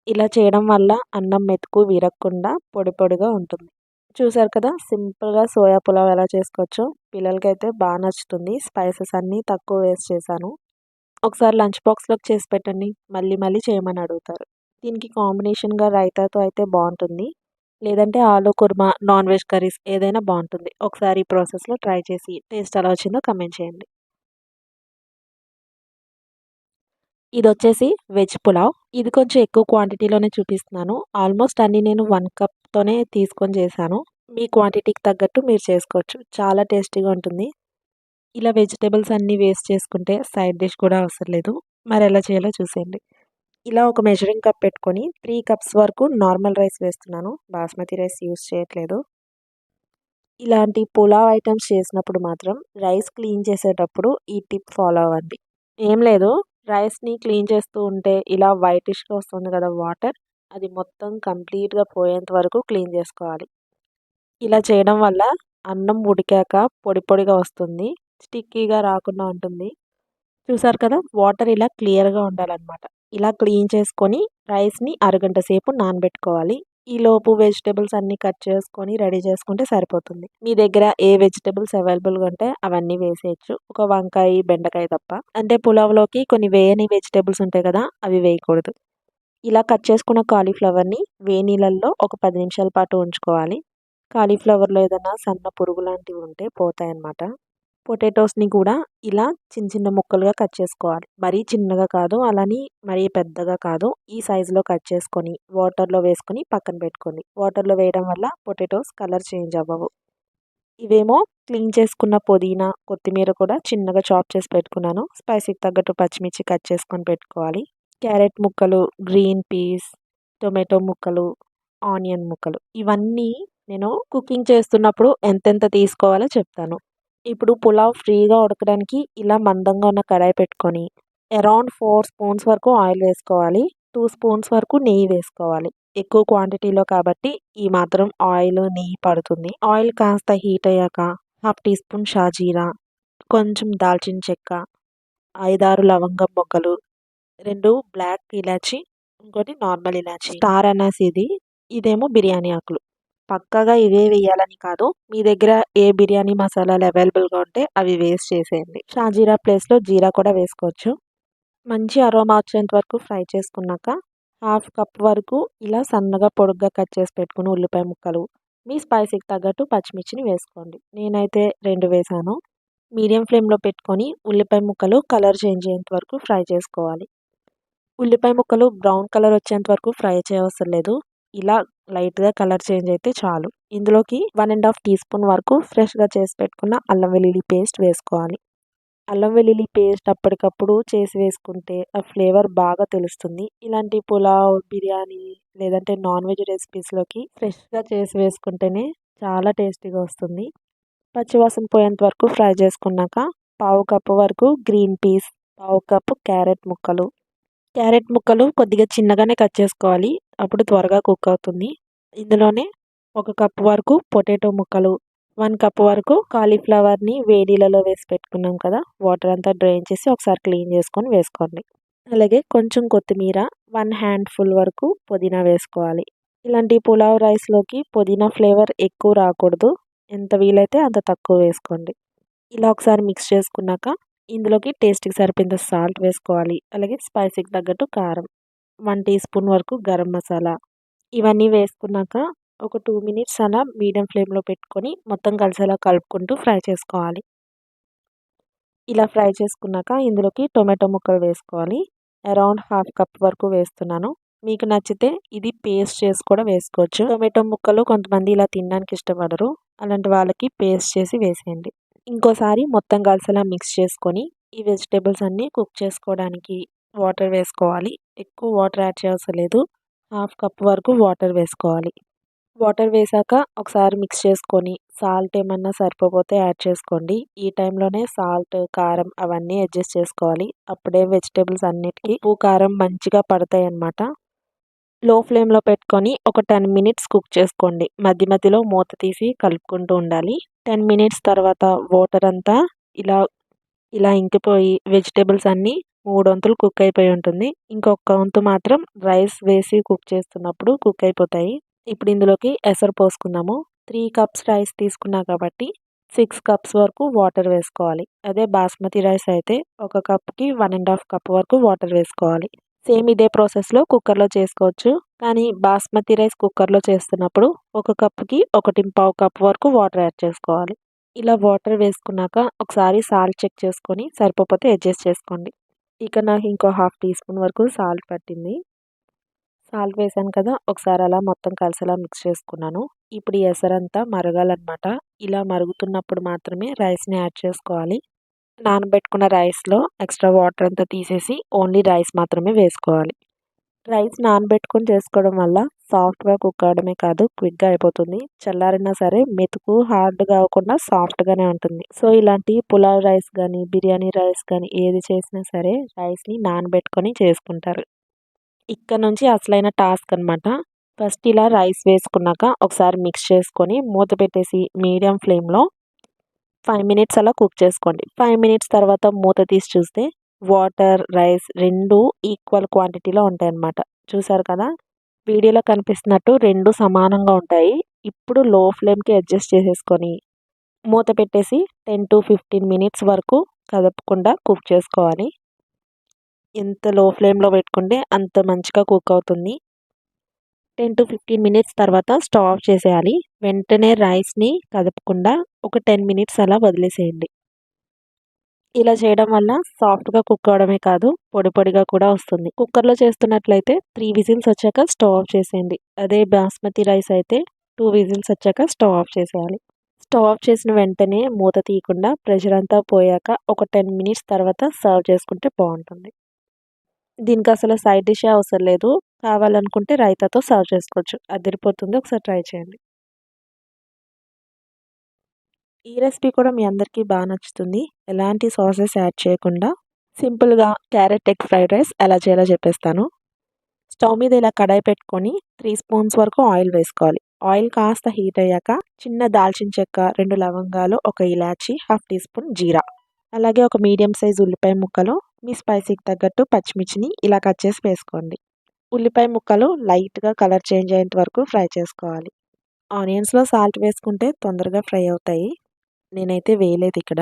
ఇలా చేయడం వల్ల అన్నం మెతుకు విరగకుండా పొడి పొడిగా ఉంటుంది. చూసారు కదా, సింపుల్‌గా సోయా పులావ్ ఎలా చేసుకోవచ్చో. పిల్లలకైతే బాగా నచ్చుతుంది. స్పైసెస్ అన్నీ తక్కువ వేస్ట్ చేశాను. ఒకసారి లంచ్ బాక్స్‌లోకి చేసి పెట్టండి. మళ్ళీ మళ్ళీ చేయమని అడుగుతారు. దీనికి కాంబినేషన్‌గా రైతాతో అయితే బాగుంటుంది. లేదంటే ఆలు కుర్మా, నాన్ వెజ్ కర్రీస్ ఏదైనా బాగుంటుంది. ఒకసారి ఈ ప్రాసెస్‌లో ట్రై చేసి టేస్ట్ ఎలా వచ్చిందో కామెంట్ చేయండి. ఇదొచ్చేసి వెజ్ పులావ్. ఇది కొంచెం ఎక్కువ క్వాంటిటీలోనే చూపిస్తున్నాను. ఆల్మోస్ట్ అన్నీ నేను 1 కప్‌తోనే తీసుకొని చేశాను. మీ క్వాంటిటీకి తగ్గట్టు మీరు చేసుకోవచ్చు. చాలా టేస్టీగా ఉంటుంది. ఇలా వెజిటబుల్స్ అన్నీ వేస్ట్ చేసుకుంటే సైడ్ డిష్ కూడా అవసరం లేదు. మరెలా చేయాలో చూసేయండి. ఇలా ఒక మెజరింగ్ కప్ పెట్టుకొని 3 కప్స్ వరకు నార్మల్ రైస్ వేస్తున్నాను. బాస్మతి రైస్ యూజ్ చేయట్లేదు. ఇలాంటి పులావ్ ఐటెమ్స్ చేసినప్పుడు మాత్రం రైస్ క్లీన్ చేసేటప్పుడు ఈ టిప్ ఫాలో అవ్వండి. ఏం లేదు, రైస్‌ని క్లీన్ చేస్తూ ఉంటే ఇలా వైటిష్‌గా వస్తుంది కదా వాటర్, అది మొత్తం కంప్లీట్‌గా పోయేంత వరకు క్లీన్ చేసుకోవాలి. ఇలా చేయడం వల్ల అన్నం ఉడికాక పొడి పొడిగా వస్తుంది. స్టిక్కీగా రాకుండా ఉంటుంది. చూసారు కదా, వాటర్ ఇలా క్లియర్‌గా ఉండాలన్నమాట. ఇలా క్లీన్ చేసుకొని రైస్‌ని అరగంట సేపు నానబెట్టుకోవాలి. ఈలోపు వెజిటబుల్స్ అన్నీ కట్ చేసుకొని రెడీ చేసుకుంటే సరిపోతుంది. మీ దగ్గర ఏ వెజిటబుల్స్ అవైలబుల్‌గా ఉంటే అవన్నీ వేసేయొచ్చు. ఒక వంకాయ, బెండకాయ తప్ప. అంటే పులావ్‌లోకి కొన్ని వేయని వెజిటబుల్స్ ఉంటాయి కదా, అవి వేయకూడదు. ఇలా కట్ చేసుకున్న కాలీఫ్లవర్‌ని వేడి నీళ్ళల్లో ఒక 10 నిమిషాల పాటు ఉంచుకోవాలి. కాలీఫ్లవర్‌లో ఏదైనా సన్న పురుగు లాంటివి ఉంటే పోతాయన్నమాట. పొటాటోస్‌ని కూడా ఇలా చిన్న చిన్న ముక్కలుగా కట్ చేసుకోవాలి. మరీ చిన్నగా కాదు, అలాని మరీ పెద్దగా కాదు. ఈ సైజులో కట్ చేసుకొని వాటర్‌లో వేసుకొని పక్కన పెట్టుకోండి. వాటర్‌లో వేయడం వల్ల పొటాటోస్ కలర్ చేంజ్ అవ్వవు. ఇవేమో క్లీన్ చేసుకున్న పుదీనా, కొత్తిమీర కూడా చిన్నగా చాప్ చేసి పెట్టుకున్నాను. స్పైసీకి తగ్గట్టు పచ్చిమిర్చి కట్ చేసుకొని పెట్టుకోవాలి. క్యారెట్ ముక్కలు, గ్రీన్ పీస్, టొమాటో ముక్కలు, ఆనియన్ ముక్కలు ఇవన్నీ నేను కుకింగ్ చేస్తున్నప్పుడు ఎంతెంత తీసుకోవాలో చెప్తాను. ఇప్పుడు పులావ్ ఫ్రీగా ఉడకడానికి ఇలా మందంగా ఉన్న కడాయి పెట్టుకొని అరౌండ్ 4 స్పూన్స్ వరకు ఆయిల్ వేసుకోవాలి. 2 స్పూన్స్ వరకు నెయ్యి వేసుకోవాలి. ఎక్కువ క్వాంటిటీలో కాబట్టి ఈ మాత్రం ఆయిల్, నెయ్యి పడుతుంది. ఆయిల్ కాస్త హీట్ అయ్యాక హాఫ్ టీ స్పూన్ షాజీరా, కొంచెం దాల్చిన చెక్క, 5, 6 లవంగం మొగ్గలు, 2 బ్లాక్ ఇలాచి, ఇంకోటి నార్మల్ ఇలాచి, స్టార్ అనాస్ ఇదేమో బిర్యానీ ఆకులు. పక్కాగా ఇవే వేయాలని కాదు. మీ దగ్గర ఏ బిర్యానీ మసాలాలు అవైలబుల్‌గా ఉంటే అవి వేస్ట్ చేసేయండి. షాజీరా ప్లేస్‌లో జీరా కూడా వేసుకోవచ్చు. మంచి అరోమా వచ్చేంత వరకు ఫ్రై చేసుకున్నాక హాఫ్ కప్ వరకు ఇలా సన్నగా పొడుగ్గా కట్ చేసి పెట్టుకుని ఉల్లిపాయ ముక్కలు, మీ స్పైసీకి తగ్గట్టు పచ్చిమిర్చిని వేసుకోండి. నేనైతే 2 వేసాను. మీడియం ఫ్లేమ్‌లో పెట్టుకొని ఉల్లిపాయ ముక్కలు కలర్ చేంజ్ అయ్యేంత వరకు ఫ్రై చేసుకోవాలి. ఉల్లిపాయ ముక్కలు బ్రౌన్ కలర్ వచ్చేంత వరకు ఫ్రై చేయవసరం లేదు. ఇలా లైట్‌గా కలర్ చేంజ్ అయితే చాలు. ఇందులోకి 1 ½ టీ స్పూన్ వరకు ఫ్రెష్‌గా చేసి పెట్టుకున్న అల్లం వెల్లుల్లి పేస్ట్ వేసుకోవాలి. అల్లం వెల్లుల్లి పేస్ట్ అప్పటికప్పుడు చేసి వేసుకుంటే ఆ ఫ్లేవర్ బాగా తెలుస్తుంది. ఇలాంటి పులావ్, బిర్యానీ లేదంటే నాన్ వెజ్ రెసిపీస్‌లోకి ఫ్రెష్‌గా చేసి వేసుకుంటేనే చాలా టేస్టీగా వస్తుంది. పచ్చివాసన పోయేంత వరకు ఫ్రై చేసుకున్నాక పావు కప్పు వరకు గ్రీన్ పీస్, పావు కప్పు క్యారెట్ ముక్కలు. క్యారెట్ ముక్కలు కొద్దిగా చిన్నగానే కట్ చేసుకోవాలి. అప్పుడు త్వరగా కుక్ అవుతుంది. ఇందులోనే ఒక కప్పు వరకు పొటాటో ముక్కలు, 1 కప్ వరకు కాలీఫ్లవర్‌ని వేడిలలో వేసి పెట్టుకున్నాం కదా! వాటర్ అంతా డ్రైన్ చేసి ఒకసారి క్లీన్ చేసుకొని వేసుకోండి. అలాగే కొంచెం కొత్తిమీర, 1 హ్యాండ్‌ఫుల్ వరకు పుదీనా వేసుకోవాలి. ఇలాంటి పులావ్ రైస్‌లోకి పుదీనా ఫ్లేవర్ ఎక్కువ రాకూడదు. ఎంత వీలైతే అంత తక్కువ వేసుకోండి. ఇలా ఒకసారి మిక్స్ చేసుకున్నాక ఇందులోకి టేస్ట్‌కి సరిపోయేంత సాల్ట్ వేసుకోవాలి. అలాగే స్పైసీకి తగ్గట్టు కారం, 1 టీ స్పూన్ వరకు గరం మసాలా. ఇవన్నీ వేసుకున్నాక ఒక 2 మినిట్స్ అలా మీడియం ఫ్లేమ్‌లో పెట్టుకొని మొత్తం కలిసేలా కలుపుకుంటూ ఫ్రై చేసుకోవాలి. ఇలా ఫ్రై చేసుకున్నాక ఇందులోకి టొమాటో ముక్కలు వేసుకోవాలి. అరౌండ్ హాఫ్ కప్ వరకు వేస్తున్నాను. మీకు నచ్చితే ఇది పేస్ట్ చేసి కూడా వేసుకోవచ్చు. టొమాటో ముక్కలు కొంతమంది ఇలా తినడానికి ఇష్టపడరు. అలాంటి వాళ్ళకి పేస్ట్ చేసి వేసేయండి. ఇంకోసారి మొత్తం కలిసేలా మిక్స్ చేసుకొని ఈ వెజిటేబుల్స్ అన్నీ కుక్ చేసుకోవడానికి వాటర్ వేసుకోవాలి. ఎక్కువ వాటర్ యాడ్ చేయవసరం లేదు. హాఫ్ కప్ వరకు వాటర్ వేసుకోవాలి. వాటర్ వేసాక ఒకసారి మిక్స్ చేసుకొని సాల్ట్ ఏమన్నా సరిపోతే యాడ్ చేసుకోండి. ఈ టైంలోనే సాల్ట్, కారం అవన్నీ అడ్జస్ట్ చేసుకోవాలి. అప్పుడే వెజిటేబుల్స్ అన్నిటికీ ఉప్పు, కారం మంచిగా పడతాయన్నమాట. లో ఫ్లేమ్‌లో పెట్టుకొని ఒక 10 మినిట్స్ కుక్ చేసుకోండి. మధ్య మధ్యలో మూత తీసి కలుపుకుంటూ ఉండాలి. 10 మినిట్స్ తర్వాత వాటర్ అంతా ఇలా ఇలా ఇంకిపోయి వెజిటేబుల్స్ అన్నీ మూడొంతులు కుక్ అయిపోయి ఉంటుంది. ఇంకొక వంతు మాత్రం రైస్ వేసి కుక్ చేస్తున్నప్పుడు కుక్ అయిపోతాయి. ఇప్పుడు ఇందులోకి ఎసరు పోసుకుందాము. 3 కప్స్ రైస్ తీసుకున్నా కాబట్టి 6 కప్స్ వరకు వాటర్ వేసుకోవాలి. అదే బాస్మతి రైస్ అయితే ఒక కప్‌కి 1 ½ కప్ వరకు వాటర్ వేసుకోవాలి. సేమ్ ఇదే ప్రాసెస్‌లో కుక్కర్‌లో చేసుకోవచ్చు. కానీ బాస్మతి రైస్ కుక్కర్‌లో చేస్తున్నప్పుడు ఒక కప్‌కి 1 కప్ వరకు వాటర్ యాడ్ చేసుకోవాలి. ఇలా వాటర్ వేసుకున్నాక ఒకసారి సాల్ట్ చెక్ చేసుకొని సరిపోతే అడ్జస్ట్ చేసుకోండి. ఇక నాకు ఇంకో హాఫ్ టీ స్పూన్ వరకు సాల్ట్ పట్టింది. సాల్ట్ వేసాను కదా! ఒకసారి అలా మొత్తం కలిసేలా మిక్స్ చేసుకున్నాను. ఇప్పుడు ఈ ఎసరంతా మరగాలన్నమాట. ఇలా మరుగుతున్నప్పుడు మాత్రమే రైస్‌ని యాడ్ చేసుకోవాలి. నానబెట్టుకున్న రైస్‌లో ఎక్స్ట్రా వాటర్ అంతా తీసేసి ఓన్లీ రైస్ మాత్రమే వేసుకోవాలి. రైస్ నానబెట్టుకొని చేసుకోవడం వల్ల సాఫ్ట్‌గా కుక్ అవ్వడమే కాదు క్విక్‌గా అయిపోతుంది. చల్లారినా సరే మెతుకు హార్డ్‌గా అవ్వకుండా సాఫ్ట్‌గానే ఉంటుంది. సో, ఇలాంటి పులావ్ రైస్ గానీ, బిర్యానీ రైస్ గానీ ఏది చేసినా సరే రైస్‌ని నానబెట్టుకొని చేసుకుంటారు. ఇక్కడ నుంచి అసలైన టాస్క్ అనమాట. ఫస్ట్ ఇలా రైస్ వేసుకున్నాక ఒకసారి మిక్స్ చేసుకొని మూత పెట్టేసి మీడియం ఫ్లేమ్‌లో 5 మినిట్స్ అలా కుక్ చేసుకోండి. 5 మినిట్స్ తర్వాత మూత తీసి చూస్తే వాటర్, రైస్ 2 ఈక్వల్ క్వాంటిటీలో ఉంటాయన్నమాట. చూసారు కదా! వీడియోలో కనిపిస్తున్నట్టు 2 సమానంగా ఉంటాయి. ఇప్పుడు లో ఫ్లేమ్‌కి అడ్జస్ట్ చేసేసుకొని మూత పెట్టేసి 10-15 మినిట్స్ వరకు కదపకుండా కుక్ చేసుకోవాలి. ఎంత లో ఫ్లేమ్‌లో పెట్టుకుంటే అంత మంచిగా కుక్ అవుతుంది. 10-15 మినిట్స్ తర్వాత స్టవ్ ఆఫ్ చేసేయాలి. వెంటనే రైస్‌ని కదపకుండా ఒక 10 మినిట్స్ అలా వదిలేసేయండి. ఇలా చేయడం వల్ల సాఫ్ట్‌గా కుక్ అవ్వడమే కాదు, పొడి పొడిగా కూడా వస్తుంది. కుక్కర్‌లో చేస్తున్నట్లయితే 3 విజిల్స్ వచ్చాక స్టవ్ ఆఫ్ చేసేయండి. అదే బాస్మతి రైస్ అయితే 2 విజిల్స్ వచ్చాక స్టవ్ ఆఫ్ చేసేయాలి. స్టవ్ ఆఫ్ చేసిన వెంటనే మూత తీయకుండా ప్రెషర్ అంతా పోయాక ఒక 10 మినిట్స్ తర్వాత సర్వ్ చేసుకుంటే బావుంటుంది. దీనికి అసలు సైడ్ డిషే అవసరం లేదు. కావాలనుకుంటే రైతాతో సర్వ్ చేసుకోవచ్చు. అదిరిపోతుంది. ఒకసారి ట్రై చేయండి. ఈ రెసిపీ కూడా మీ అందరికీ నచ్చుతుంది. ఎలాంటి సాసెస్ యాడ్ చేయకుండా సింపుల్‌గా క్యారెట్ ఎగ్ ఫ్రైడ్ రైస్ ఎలా చేయాలో చెప్పేస్తాను. స్టవ్ మీద ఇలా కడాయి పెట్టుకొని 3 స్పూన్స్ వరకు ఆయిల్ వేసుకోవాలి. ఆయిల్ కాస్త హీట్ అయ్యాక చిన్న దాల్చిన చెక్క, 2 లవంగాలు, ఒక ఇలాచీ, హాఫ్ టీ స్పూన్ జీరా, అలాగే ఒక మీడియం సైజ్ ఉల్లిపాయ ముక్కలు, మీ స్పైసీకి తగ్గట్టు పచ్చిమిర్చిని ఇలా కట్ చేసి వేసుకోండి. ఉల్లిపాయ ముక్కలు లైట్‌గా కలర్ చేంజ్ అయ్యేంత వరకు ఫ్రై చేసుకోవాలి. ఆనియన్స్‌లో సాల్ట్ వేసుకుంటే తొందరగా ఫ్రై అవుతాయి. నేనైతే వేయలేదు ఇక్కడ.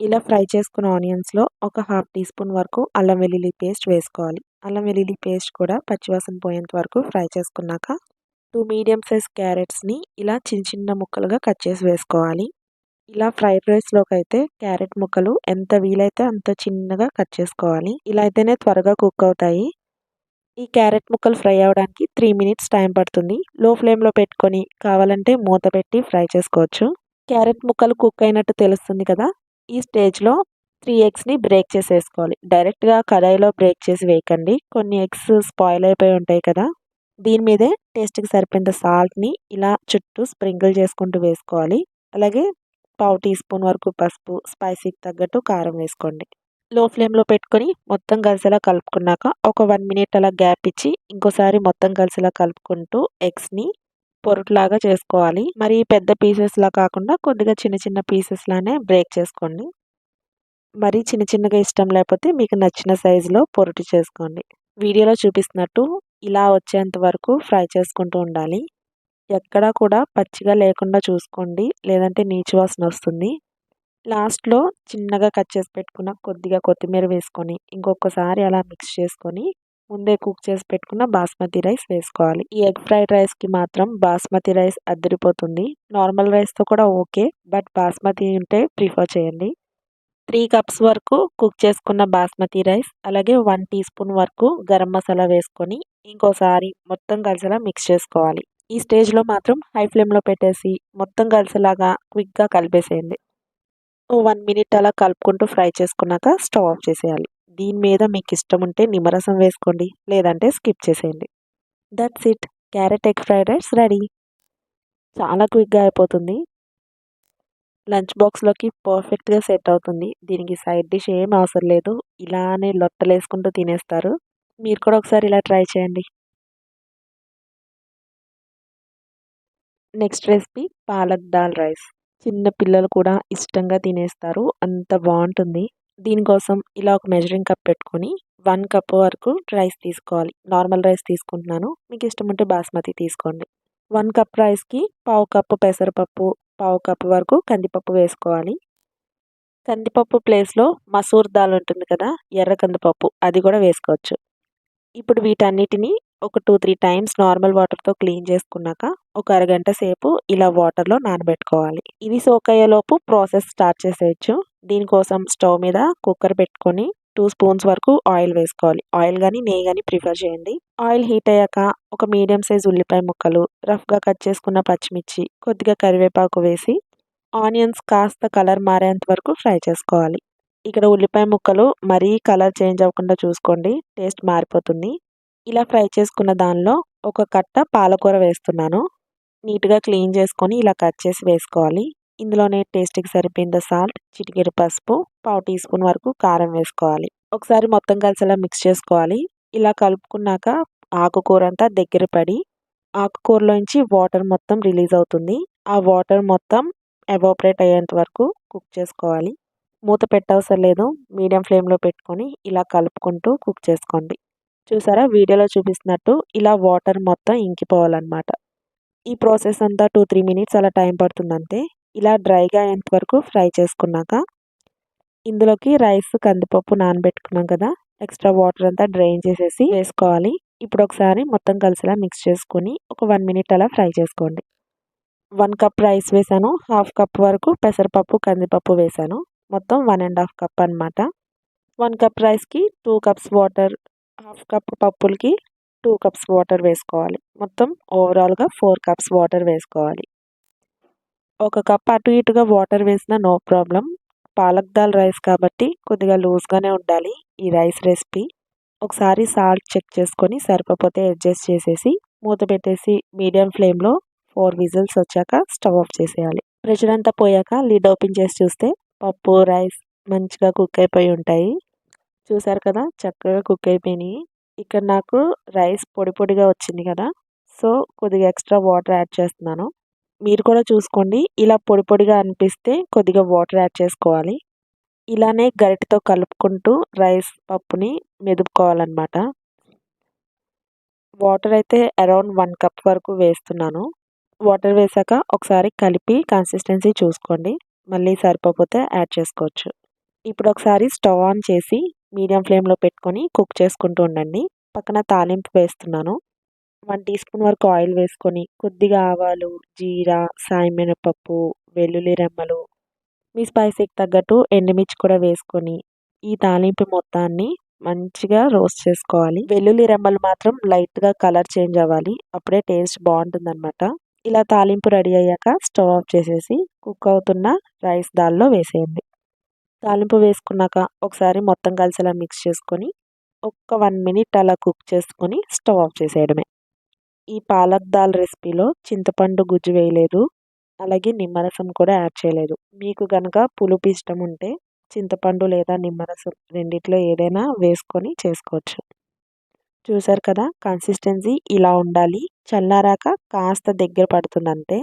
ఇలా ఫ్రై చేసుకున్న ఆనియన్స్‌లో ఒక హాఫ్ టీ స్పూన్ వరకు అల్లం వెల్లుల్లి పేస్ట్ వేసుకోవాలి. అల్లం వెల్లుల్లి పేస్ట్ కూడా పచ్చివాసన పోయేంత వరకు ఫ్రై చేసుకున్నాక 2 మీడియం సైజ్ క్యారెట్స్‌ని ఇలా చిన్న చిన్న ముక్కలుగా కట్ చేసి వేసుకోవాలి. ఇలా ఫ్రైడ్ రైస్‌లోకి అయితే క్యారెట్ ముక్కలు ఎంత వీలైతే అంత చిన్నగా కట్ చేసుకోవాలి. ఇలా అయితేనే త్వరగా కుక్ అవుతాయి. ఈ క్యారెట్ ముక్కలు ఫ్రై అవ్వడానికి 3 మినిట్స్ టైం పడుతుంది. లో ఫ్లేమ్‌లో పెట్టుకొని కావాలంటే మూత పెట్టి ఫ్రై చేసుకోవచ్చు. క్యారెట్ ముక్కలు కుక్ అయినట్టు తెలుస్తుంది కదా! ఈ స్టేజ్‌లో 3 ఎగ్స్‌ని బ్రేక్ చేసేసుకోవాలి. డైరెక్ట్‌గా కడాయిలో బ్రేక్ చేసి వేయకండి. కొన్ని ఎగ్స్ స్పాయిల్ అయిపోయి ఉంటాయి కదా! దీని మీదే టేస్ట్‌కి సరిపోయేంత సాల్ట్‌ని ఇలా చుట్టూ స్ప్రింకిల్ చేసుకుంటూ వేసుకోవాలి. అలాగే పావు టీ స్పూన్ వరకు పసుపు, స్పైసీకి తగ్గట్టు కారం వేసుకోండి. లో ఫ్లేమ్‌లో పెట్టుకొని మొత్తం కలిసేలా కలుపుకున్నాక ఒక 1 మినిట్ అలా గ్యాప్ ఇచ్చి ఇంకోసారి మొత్తం కలిసేలా కలుపుకుంటూ ఎగ్స్‌ని పొరుటులాగా చేసుకోవాలి. మరి పెద్ద పీసెస్‌లా కాకుండా కొద్దిగా చిన్న చిన్న పీసెస్‌లానే బ్రేక్ చేసుకోండి. మరీ చిన్న చిన్నగా ఇష్టం లేకపోతే మీకు నచ్చిన సైజులో పొరుటు చేసుకోండి. వీడియోలో చూపిస్తున్నట్టు ఇలా వచ్చేంత వరకు ఫ్రై చేసుకుంటూ ఉండాలి. ఎక్కడా కూడా పచ్చిగా లేకుండా చూసుకోండి. లేదంటే నీచు వాసన వస్తుంది. లాస్ట్‌లో చిన్నగా కట్ చేసి పెట్టుకున్న కొద్దిగా కొత్తిమీర వేసుకొని, ఇంకొకసారి అలా మిక్స్ చేసుకొని, ముందే కుక్ చేసి పెట్టుకున్న బాస్మతి రైస్ వేసుకోవాలి. ఈ ఎగ్ ఫ్రైడ్ రైస్‌కి మాత్రం బాస్మతి రైస్ అదిరిపోతుంది. నార్మల్ రైస్‌తో కూడా ఓకే. బట్ బాస్మతి ఉంటే ప్రిఫర్ చేయండి. 3 కప్స్ వరకు కుక్ చేసుకున్న బాస్మతి రైస్, అలాగే 1 టీ స్పూన్ వరకు గరం మసాలా వేసుకొని, ఇంకోసారి మొత్తం కలిసేలా మిక్స్ చేసుకోవాలి. ఈ స్టేజ్‌లో మాత్రం హై ఫ్లేమ్‌లో పెట్టేసి మొత్తం కలిసేలాగా క్విక్‌గా కలిపేసేయండి. ఓ 1 మినిట్ అలా కలుపుకుంటూ ఫ్రై చేసుకున్నాక స్టవ్ ఆఫ్ చేసేయాలి. దీని మీద మీకు ఇష్టం ఉంటే నిమ్మరసం వేసుకోండి. లేదంటే స్కిప్ చేసేయండి. That's it. Carrot egg fried rice ready. చాలా క్విక్‌గా అయిపోతుంది. లంచ్ బాక్స్‌లోకి పర్ఫెక్ట్‌గా సెట్ అవుతుంది. దీనికి సైడ్ డిష్ ఏం అవసరం లేదు. ఇలానే లొట్టలేసుకుంటూ తినేస్తారు. మీరు కూడా ఒకసారి ఇలా ట్రై చేయండి. Next recipe palak dal rice. చిన్న పిల్లలు కూడా ఇష్టంగా తినేస్తారు. అంత బావుంటుంది. దీనికోసం ఇలా ఒక మెజరింగ్ కప్ పెట్టుకొని 1 కప్ వరకు రైస్ తీసుకోవాలి. నార్మల్ రైస్ తీసుకుంటున్నాను. మీకు ఇష్టం ఉంటే బాస్మతి తీసుకోండి. 1 కప్ రైస్‌కి పావు కప్పు పెసరపప్పు, పావు కప్పు వరకు కందిపప్పు వేసుకోవాలి. కందిపప్పు ప్లేస్‌లో మసూర్ దాల్ ఉంటుంది కదా! ఎర్ర కందిపప్పు అది కూడా వేసుకోవచ్చు. ఇప్పుడు వీటన్నిటిని ఒక 2, 3 టైమ్స్ నార్మల్ వాటర్‌తో క్లీన్ చేసుకున్నాక, ఒక అరగంట సేపు ఇలా వాటర్‌లో నానబెట్టుకోవాలి. ఇవి సోక్ అయ్యేలోపు ప్రాసెస్ స్టార్ట్ చేసేయొచ్చు. దీనికోసం స్టవ్ మీద కుక్కర్ పెట్టుకొని 2 స్పూన్స్ వరకు ఆయిల్ వేసుకోవాలి. ఆయిల్ గాని, నెయ్యి గాని ప్రిఫర్ చేయండి. ఆయిల్ హీట్ అయ్యాక ఒక మీడియం సైజ్ ఉల్లిపాయ ముక్కలు, రఫ్‌గా కట్ చేసుకున్న పచ్చిమిర్చి, కొద్దిగా కరివేపాకు వేసి ఆనియన్స్ కాస్త కలర్ మారేంత వరకు ఫ్రై చేసుకోవాలి. ఇక్కడ ఉల్లిపాయ ముక్కలు మరీ కలర్ చేంజ్ అవ్వకుండా చూసుకోండి. టేస్ట్ మారిపోతుంది. ఇలా ఫ్రై చేసుకున్న దానిలో ఒక కట్ట పాలకూర వేస్తున్నాను. నీట్‌గా క్లీన్ చేసుకొని ఇలా కట్ చేసి వేసుకోవాలి. ఇందులోనే టేస్ట్‌కి సరిపోయేంత సాల్ట్, చిటికెడు పసుపు, పావు టీ స్పూన్ వరకు కారం వేసుకోవాలి. ఒకసారి మొత్తం కలిసేలా మిక్స్ చేసుకోవాలి. ఇలా కలుపుకున్నాక ఆకుకూరంతా దగ్గర పడి ఆకుకూరలోంచి వాటర్ మొత్తం రిలీజ్ అవుతుంది. ఆ వాటర్ మొత్తం ఎవాపరేట్ అయ్యేంత వరకు కుక్ చేసుకోవాలి. మూత పెట్టవసరం లేదు. మీడియం ఫ్లేమ్‌లో పెట్టుకొని ఇలా కలుపుకుంటూ కుక్ చేసుకోండి. చూసారా వీడియోలో చూపిస్తున్నట్టు ఇలా వాటర్ మొత్తం ఇంకిపోవాలన్నమాట. ఈ ప్రాసెస్ అంతా 2, 3 మినిట్స్ అలా టైం పడుతుందంతే. ఇలా డ్రైగా అయ్యేంత వరకు ఫ్రై చేసుకున్నాక ఇందులోకి రైస్, కందిపప్పు నానబెట్టుకున్నాం కదా! ఎక్స్ట్రా వాటర్ అంతా డ్రైన్ చేసేసి వేసుకోవాలి. ఇప్పుడు ఒకసారి మొత్తం కలిసేలా మిక్స్ చేసుకొని ఒక 1 మినిట్ అలా ఫ్రై చేసుకోండి. 1 కప్ రైస్ వేసాను. హాఫ్ కప్ వరకు పెసరపప్పు, కందిపప్పు వేసాను. మొత్తం 1 ½ కప్ అనమాట. 1 కప్ రైస్‌కి 2 కప్స్ వాటర్, హాఫ్ కప్ పప్పులకి 2 కప్స్ వాటర్ వేసుకోవాలి. మొత్తం ఓవరాల్‌గా 4 కప్స్ వాటర్ వేసుకోవాలి. ఒక కప్ అటు ఇటుగా వాటర్ వేసినా no problem. Palak dal rice కాబట్టి కొద్దిగా లూజ్‌గానే ఉండాలి ఈ రైస్ రెసిపీ. ఒకసారి సాల్ట్ చెక్ చేసుకొని సరిపోతే అడ్జస్ట్ చేసేసి మూత పెట్టేసి మీడియం ఫ్లేమ్‌లో 4 విజిల్స్ వచ్చాక స్టవ్ ఆఫ్ చేసేయాలి. ప్రెషర్ అంతా పోయాక లిడ్ ఓపెన్ చేసి చూస్తే పప్పు, రైస్ మంచిగా కుక్ అయిపోయి ఉంటాయి. చూసారు కదా! చక్కగా కుక్ అయిపోయినాయి. ఇక్కడ నాకు రైస్ పొడి పొడిగా వచ్చింది కదా! సో, కొద్దిగా ఎక్స్ట్రా వాటర్ యాడ్ చేస్తున్నాను. మీరు కూడా చూసుకోండి. ఇలా పొడి పొడిగా అనిపిస్తే కొద్దిగా వాటర్ యాడ్ చేసుకోవాలి. ఇలానే గరిటెతో కలుపుకుంటూ రైస్, పప్పుని మెదుపుకోవాలన్నమాట. వాటర్ అయితే అరౌండ్ 1 కప్ వరకు వేస్తున్నాను. వాటర్ వేసాక ఒకసారి కలిపి కన్సిస్టెన్సీ చూసుకోండి. మళ్ళీ సరిపోతే యాడ్ చేసుకోవచ్చు. ఇప్పుడు ఒకసారి స్టవ్ ఆన్ చేసి మీడియం ఫ్లేమ్‌లో పెట్టుకొని కుక్ చేసుకుంటూ ఉండండి. పక్కన తాలింపు వేస్తున్నాను. 1 టీ స్పూన్ వరకు ఆయిల్ వేసుకొని కొద్దిగా ఆవాలు, జీరా, సాయి మినపప్పు, వెల్లుల్లి రెమ్మలు, మీ స్పైసీకి తగ్గట్టు ఎండుమిర్చి కూడా వేసుకొని ఈ తాలింపు మొత్తాన్ని మంచిగా రోస్ట్ చేసుకోవాలి. వెల్లుల్లి రెమ్మలు మాత్రం లైట్‌గా కలర్ చేంజ్ అవ్వాలి. అప్పుడే టేస్ట్ బావుంటుందన్నమాట. ఇలా తాలింపు రెడీ అయ్యాక స్టవ్ ఆఫ్ చేసేసి కుక్ అవుతున్న రైస్ దాల్‌లో వేసేయండి. తాలింపు వేసుకున్నాక ఒకసారి మొత్తం కలిసేలా మిక్స్ చేసుకొని ఒక్క 1 మినిట్ అలా కుక్ చేసుకొని స్టవ్ ఆఫ్ చేసేయడమే. ఈ పాలక్ దాల్ రెసిపీలో చింతపండు గుజ్జు వేయలేదు, అలాగే నిమ్మరసం కూడా యాడ్ చేయలేదు. మీకు గనక పులుపు ఇష్టం ఉంటే చింతపండు లేదా నిమ్మరసం రెండిట్లో ఏదైనా వేసుకొని చేసుకోవచ్చు. చూసారు కదా, కన్సిస్టెన్సీ ఇలా ఉండాలి. చల్లారాక కాస్త దగ్గర పడుతుందంటే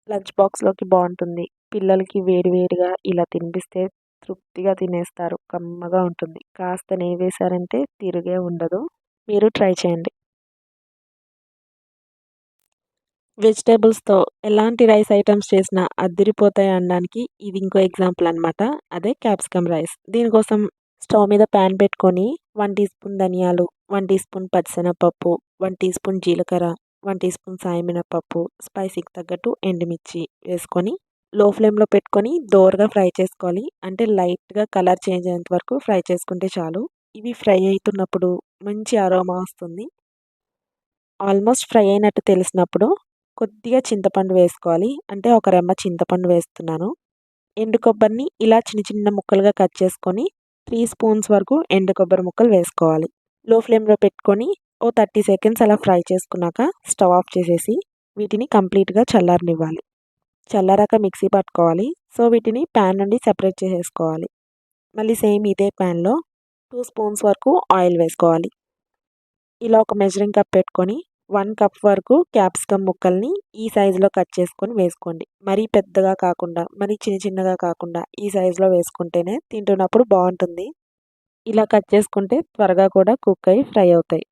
లంచ్ బాక్స్లోకి బాగుంటుంది. పిల్లలకి వేడివేడిగా ఇలా తినిపిస్తే తృప్తిగా తినేస్తారు. కమ్మగా ఉంటుంది. కాస్త నెయ్యి వేశారంటే తిరిగే ఉండదు. మీరు ట్రై చేయండి. వెజిటేబుల్స్తో ఎలాంటి రైస్ ఐటమ్స్ చేసినా అద్దిరిపోతాయి అనడానికి ఇది ఇంకో ఎగ్జాంపుల్ అనమాట. అదే క్యాప్సికమ్ రైస్. దీనికోసం స్టవ్ మీద ప్యాన్ పెట్టుకొని 1 టీ స్పూన్ ధనియాలు, 1 టీ స్పూన్ పచ్చిశనగపప్పు, 1 టీ స్పూన్ జీలకర్ర, 1 టీ స్పూన్ సాయి మినపప్పు, స్పైసీకి తగ్గట్టు ఎండుమిర్చి వేసుకొని లో ఫ్లేమ్లో పెట్టుకొని దోరగా ఫ్రై చేసుకోవాలి. అంటే లైట్గా కలర్ చేంజ్ అయ్యేంత వరకు ఫ్రై చేసుకుంటే చాలు. ఇవి ఫ్రై అవుతున్నప్పుడు మంచి అరోమా వస్తుంది. ఆల్మోస్ట్ ఫ్రై అయినట్టు తెలిసినప్పుడు కొద్దిగా చింతపండు వేసుకోవాలి. అంటే ఒక రెమ్మ చింతపండు వేస్తున్నాను. ఎండు కొబ్బరిని ఇలా చిన్న చిన్న ముక్కలుగా కట్ చేసుకొని 3 స్పూన్స్ వరకు ఎండు కొబ్బరి ముక్కలు వేసుకోవాలి. లో ఫ్లేమ్లో పెట్టుకొని ఓ 30 సెకండ్స్ అలా ఫ్రై చేసుకున్నాక స్టవ్ ఆఫ్ చేసేసి వీటిని కంప్లీట్గా చల్లారనివ్వాలి. చల్లారాక మిక్సీ పట్టుకోవాలి. సో వీటిని ప్యాన్ నుండి సెపరేట్ చేసేసుకోవాలి. మళ్ళీ సేమ్ ఇదే ప్యాన్లో 2 స్పూన్స్ వరకు ఆయిల్ వేసుకోవాలి. ఇలా ఒక మెజరింగ్ కప్ పెట్టుకొని 1 కప్ వరకు క్యాప్సికమ్ ముక్కల్ని ఈ సైజులో కట్ చేసుకొని వేసుకోండి. మరీ పెద్దగా కాకుండా, మరీ చిన్న చిన్నగా కాకుండా ఈ సైజులో వేసుకుంటేనే తింటున్నప్పుడు బాగుంటుంది. ఇలా కట్ చేసుకుంటే త్వరగా కూడా కుక్ అయ్యి ఫ్రై అవుతాయి.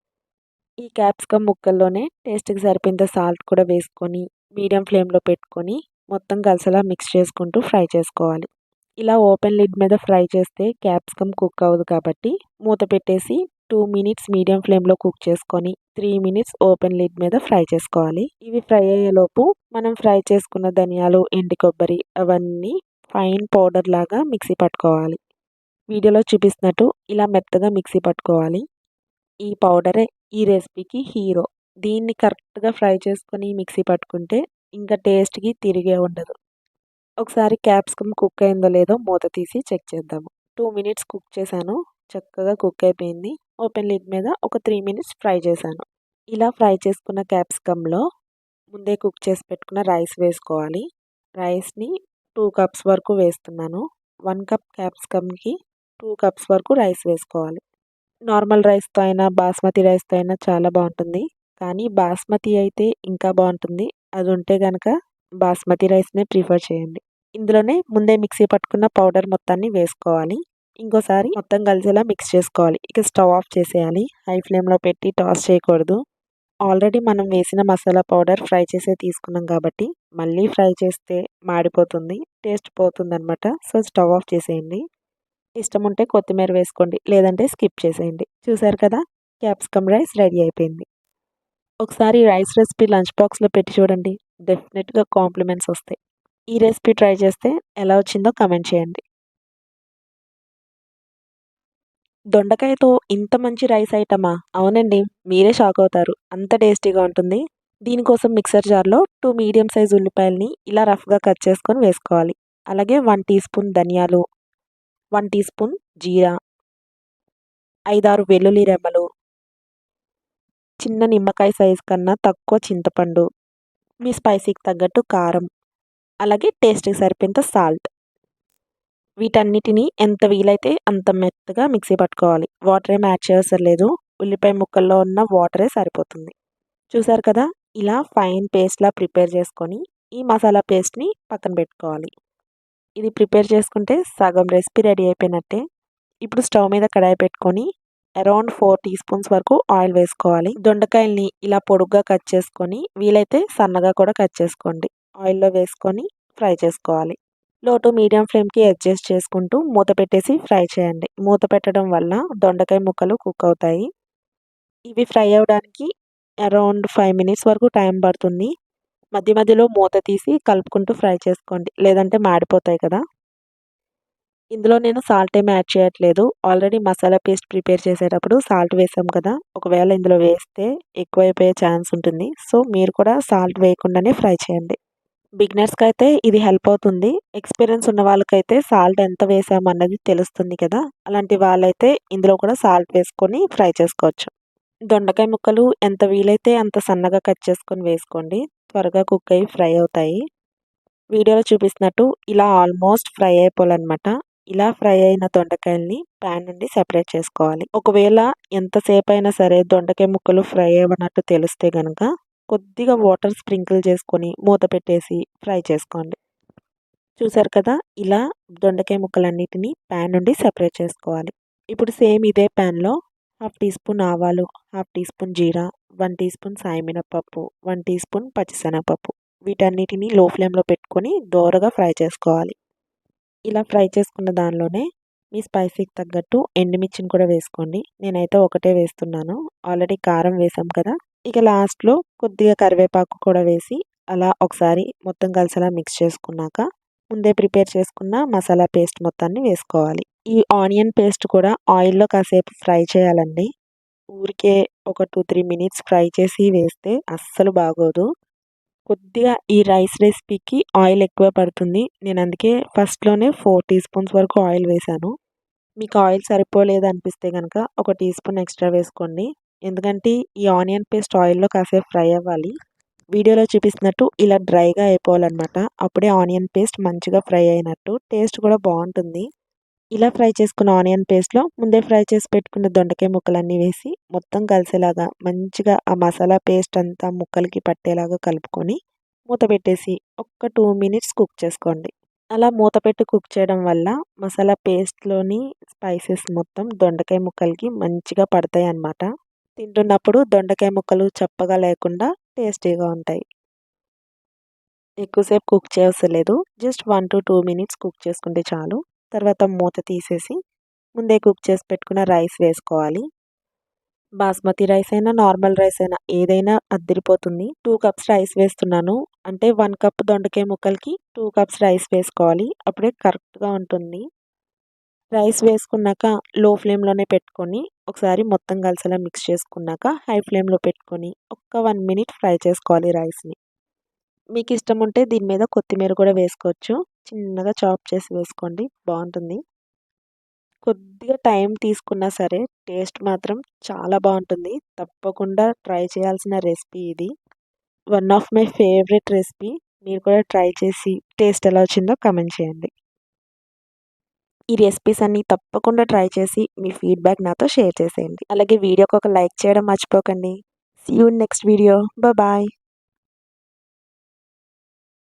ఈ క్యాప్సికమ్ ముక్కల్లోనే టేస్ట్కి సరిపోయేంత సాల్ట్ కూడా వేసుకొని మీడియం ఫ్లేమ్లో పెట్టుకొని మొత్తం కలిసేలా మిక్స్ చేసుకుంటూ ఫ్రై చేసుకోవాలి. ఇలా ఓపెన్ లిడ్ మీద ఫ్రై చేస్తే క్యాప్సికమ్ కుక్ అవ్వదు కాబట్టి మూత పెట్టేసి 2 మినిట్స్ మీడియం ఫ్లేమ్లో కుక్ చేసుకొని 3 మినిట్స్ ఓపెన్ లిడ్ మీద ఫ్రై చేసుకోవాలి. ఇవి ఫ్రై అయ్యేలోపు మనం ఫ్రై చేసుకున్న ధనియాలు, ఎండు కొబ్బరి అవన్నీ ఫైన్ పౌడర్ లాగా మిక్సీ పట్టుకోవాలి. వీడియోలో చూపిస్తున్నట్టు ఇలా మెత్తగా మిక్సీ పట్టుకోవాలి. ఈ పౌడరే ఈ రెసిపీకి హీరో. దీన్ని కరెక్ట్గా ఫ్రై చేసుకొని మిక్సీ పట్టుకుంటే ఇంకా టేస్ట్కి తిరిగే ఉండదు. ఒకసారి క్యాప్సికమ్ కుక్ అయిందో లేదో మూత తీసి చెక్ చేద్దాము. 2 మినిట్స్ కుక్ చేశాను. చక్కగా కుక్ అయిపోయింది. ఓపెన్ లిడ్ మీద ఒక 3 మినిట్స్ ఫ్రై చేశాను. ఇలా ఫ్రై చేసుకున్న క్యాప్సికమ్లో ముందే కుక్ చేసి పెట్టుకున్న రైస్ వేసుకోవాలి. రైస్ని 2 కప్స్ వరకు వేస్తున్నాను. 1 కప్ క్యాప్సికమ్కి 2 కప్స్ వరకు రైస్ వేసుకోవాలి. నార్మల్ రైస్తో అయినా బాస్మతి రైస్తో అయినా చాలా బాగుంటుంది. కానీ బాస్మతి అయితే ఇంకా బాగుంటుంది. అది ఉంటే కనుక బాస్మతి రైస్నే ప్రిఫర్ చేయండి. ఇందులోనే ముందే మిక్సీ పట్టుకున్న పౌడర్ మొత్తాన్ని వేసుకోవాలి. ఇంకోసారి మొత్తం కలిసేలా మిక్స్ చేసుకోవాలి. ఇక స్టవ్ ఆఫ్ చేసేయాలి. హై ఫ్లేమ్లో పెట్టి టాస్ చేయకూడదు. ఆల్రెడీ మనం వేసిన మసాలా పౌడర్ ఫ్రై చేసే తీసుకున్నాం కాబట్టి మళ్ళీ ఫ్రై చేస్తే మాడిపోతుంది, టేస్ట్ పోతుందన్నమాట. సో స్టవ్ ఆఫ్ చేసేయండి. ఇష్టం ఉంటే కొత్తిమీర వేసుకోండి, లేదంటే స్కిప్ చేసేయండి. చూసారు కదా, క్యాప్సికమ్ రైస్ రెడీ అయిపోయింది. ఒకసారి రైస్ రెసిపీ లంచ్ బాక్స్లో పెట్టి చూడండి. డెఫినెట్గా కాంప్లిమెంట్స్ వస్తాయి. ఈ రెసిపీ ట్రై చేస్తే ఎలా వచ్చిందో కమెంట్ చేయండి. దొండకాయతో ఇంత మంచి రైస్ ఐటమా? అవునండి, మీరే షాక్ అవుతారు. అంత టేస్టీగా ఉంటుంది. దీనికోసం మిక్సర్ జార్లో 2 మీడియం సైజ్ ఉల్లిపాయలని ఇలా రఫ్గా కట్ చేసుకొని వేసుకోవాలి. అలాగే 1 టీ స్పూన్ ధనియాలు, 1 టీ స్పూన్ జీరా, 5-6 వెల్లుల్లి రెమ్మలు, చిన్న నిమ్మకాయ సైజ్ కన్నా తక్కువ చింతపండు, మీ స్పైసీకి తగ్గట్టు కారం, అలాగే టేస్ట్కి సరిపోయేంత సాల్ట్. వీటన్నిటిని ఎంత వీలైతే అంత మెత్తగా మిక్సీ పట్టుకోవాలి. వాటర్ ఏం యాడ్ చేయవసరం లేదు. ఉల్లిపాయ ముక్కల్లో ఉన్న వాటరే సరిపోతుంది. చూసారు కదా, ఇలా ఫైన్ పేస్ట్లా ప్రిపేర్ చేసుకొని ఈ మసాలా పేస్ట్ని పక్కన పెట్టుకోవాలి. ఇది ప్రిపేర్ చేసుకుంటే సగం రెసిపీ రెడీ అయిపోయినట్టే. ఇప్పుడు స్టవ్ మీద కడాయి పెట్టుకొని అరౌండ్ 4 టీ స్పూన్స్ వరకు ఆయిల్ వేసుకోవాలి. దొండకాయల్ని ఇలా పొడుగ్గా కట్ చేసుకొని వీలైతే సన్నగా కూడా కట్ చేసుకోండి. ఆయిల్లో వేసుకొని ఫ్రై చేసుకోవాలి. లో టు మీడియం ఫ్లేమ్కి అడ్జస్ట్ చేసుకుంటూ మూత పెట్టేసి ఫ్రై చేయండి. మూత పెట్టడం వల్ల దొండకాయ ముక్కలు కుక్ అవుతాయి. ఇవి ఫ్రై అవ్వడానికి అరౌండ్ 5 మినిట్స్ వరకు టైం పడుతుంది. మధ్య మధ్యలో మూత తీసి కలుపుకుంటూ ఫ్రై చేసుకోండి, లేదంటే మాడిపోతాయి కదా. ఇందులో నేను సాల్ట్ ఏమి యాడ్ చేయట్లేదు. ఆల్రెడీ మసాలా పేస్ట్ ప్రిపేర్ చేసేటప్పుడు సాల్ట్ వేసాం కదా. ఒకవేళ ఇందులో వేస్తే ఎక్కువైపోయే ఛాన్స్ ఉంటుంది. సో మీరు కూడా సాల్ట్ వేయకుండానే ఫ్రై చేయండి. బిగినర్స్‌కి అయితే ఇది హెల్ప్ అవుతుంది. ఎక్స్‌పీరియన్స్ ఉన్న వాళ్ళకైతే సాల్ట్ ఎంత వేసామన్నది తెలుస్తుంది కదా! అలాంటి వాళ్ళైతే ఇందులో కూడా సాల్ట్ వేసుకొని ఫ్రై చేసుకోవచ్చు. దొండకాయ ముక్కలు ఎంత వీలైతే అంత సన్నగా కట్ చేసుకొని వేసుకోండి. త్వరగా కుక్ అయ్యి ఫ్రై అవుతాయి. వీడియోలో చూపిస్తున్నట్టు ఇలా ఆల్మోస్ట్ ఫ్రై అయిపోవాలనమాట. ఇలా ఫ్రై అయిన దొండకాయల్ని ప్యాన్ నుండి సెపరేట్ చేసుకోవాలి. ఒకవేళ ఎంతసేపయినా సరే దొండకాయ ముక్కలు ఫ్రై అవ్వనట్టు తెలిస్తే గనక కొద్దిగా వాటర్ స్ప్రింకిల్ చేసుకొని మూత పెట్టేసి ఫ్రై చేసుకోండి. చూసారు కదా! ఇలా దొండకాయ ముక్కలన్నిటిని ప్యాన్ నుండి సెపరేట్ చేసుకోవాలి. ఇప్పుడు సేమ్ ఇదే ప్యాన్‌లో హాఫ్ టీ స్పూన్ ఆవాలు, హాఫ్ టీ స్పూన్ జీరా, 1 టీ స్పూన్ సాయి మినపప్పు, 1 టీ స్పూన్ పచ్చిశనగపప్పు వీటన్నిటిని లో ఫ్లేమ్‌లో పెట్టుకొని దోరగా ఫ్రై చేసుకోవాలి. ఇలా ఫ్రై చేసుకున్న దానిలోనే మీ స్పైసీకి తగ్గట్టు ఎండుమిర్చిని కూడా వేసుకోండి. నేనైతే ఒకటే వేస్తున్నాను. ఆల్రెడీ కారం వేసాం కదా! ఇక లాస్ట్‌లో కొద్దిగా కరివేపాకు కూడా వేసి అలా ఒకసారి మొత్తం కలిసేలా మిక్స్ చేసుకున్నాక ముందే ప్రిపేర్ చేసుకున్న మసాలా పేస్ట్ మొత్తాన్ని వేసుకోవాలి. ఈ ఆనియన్ పేస్ట్ కూడా ఆయిల్‌లో కాసేపు ఫ్రై చేయాలండి. ఊరికే ఒక 2, 3 మినిట్స్ ఫ్రై చేసి వేస్తే అస్సలు బాగోదు. కొద్దిగా ఈ రైస్ రెసిపీకి ఆయిల్ ఎక్కువ పడుతుంది. నేను అందుకే ఫస్ట్‌లోనే 4 టీ స్పూన్స్ వరకు ఆయిల్ వేశాను. మీకు ఆయిల్ సరిపోలేదనిపిస్తే గనక ఒక టీ స్పూన్ ఎక్స్ట్రా వేసుకోండి. ఎందుకంటే ఈ ఆనియన్ పేస్ట్ ఆయిల్‌లో కాసేపు ఫ్రై అవ్వాలి. వీడియోలో చూపిస్తున్నట్టు ఇలా డ్రైగా అయిపోవాలనమాట. అప్పుడే ఆనియన్ పేస్ట్ మంచిగా ఫ్రై అయినట్టు. టేస్ట్ కూడా బావుంటుంది. ఇలా ఫ్రై చేసుకున్న ఆనియన్ పేస్ట్‌లో ముందే ఫ్రై చేసి పెట్టుకున్న దొండకాయ ముక్కలన్నీ వేసి మొత్తం కలిసేలాగా మంచిగా ఆ మసాలా పేస్ట్ అంతా ముక్కలకి పట్టేలాగా కలుపుకొని మూత పెట్టేసి ఒక్క 2 మినిట్స్ కుక్ చేసుకోండి. అలా మూత పెట్టి కుక్ చేయడం వల్ల మసాలా పేస్ట్‌లోని స్పైసెస్ మొత్తం దొండకాయ ముక్కలకి మంచిగా పడతాయన్నమాట. తింటున్నప్పుడు దొండకాయ ముక్కలు చప్పగా లేకుండా టేస్టీగా ఉంటాయి. ఎక్కువసేపు కుక్ చేయవసరం లేదు. జస్ట్ 1-2 మినిట్స్ కుక్ చేసుకుంటే చాలు. తర్వాత మూత తీసేసి ముందే కుక్ చేసి పెట్టుకున్న రైస్ వేసుకోవాలి. బాస్మతి రైస్ అయినా, నార్మల్ రైస్ అయినా ఏదైనా అద్దిరిపోతుంది. 2 కప్స్ రైస్ వేస్తున్నాను. అంటే 1 కప్ దొండకాయ ముక్కలకి 2 కప్స్ రైస్ వేసుకోవాలి. అప్పుడే కరెక్ట్‌గా ఉంటుంది. రైస్ వేసుకున్నాక లో ఫ్లేమ్‌లోనే పెట్టుకొని ఒకసారి మొత్తం కలిసేలా మిక్స్ చేసుకున్నాక హై ఫ్లేమ్‌లో పెట్టుకొని ఒక్క 1 మినిట్ ఫ్రై చేసుకోవాలి రైస్‌ని. మీకిష్టం ఉంటే దీని మీద కొత్తిమీర కూడా వేసుకోవచ్చు. చిన్నగా చాప్ చేసి వేసుకోండి బావుంటుంది. కొద్దిగా టైం తీసుకున్నా సరే టేస్ట్ మాత్రం చాలా బావుంటుంది. తప్పకుండా ట్రై చేయాల్సిన రెసిపీ ఇది. One of my favourite recipe. మీరు కూడా ట్రై చేసి టేస్ట్ ఎలా వచ్చిందో కామెంట్ చేయండి. ఈ రెసిపీస్ అన్నీ తప్పకుండా ట్రై చేసి మీ ఫీడ్‌బ్యాక్ నాతో షేర్ చేసేయండి. అలాగే వీడియోకి ఒక లైక్ చేయడం మర్చిపోకండి. See you in next video. Bye.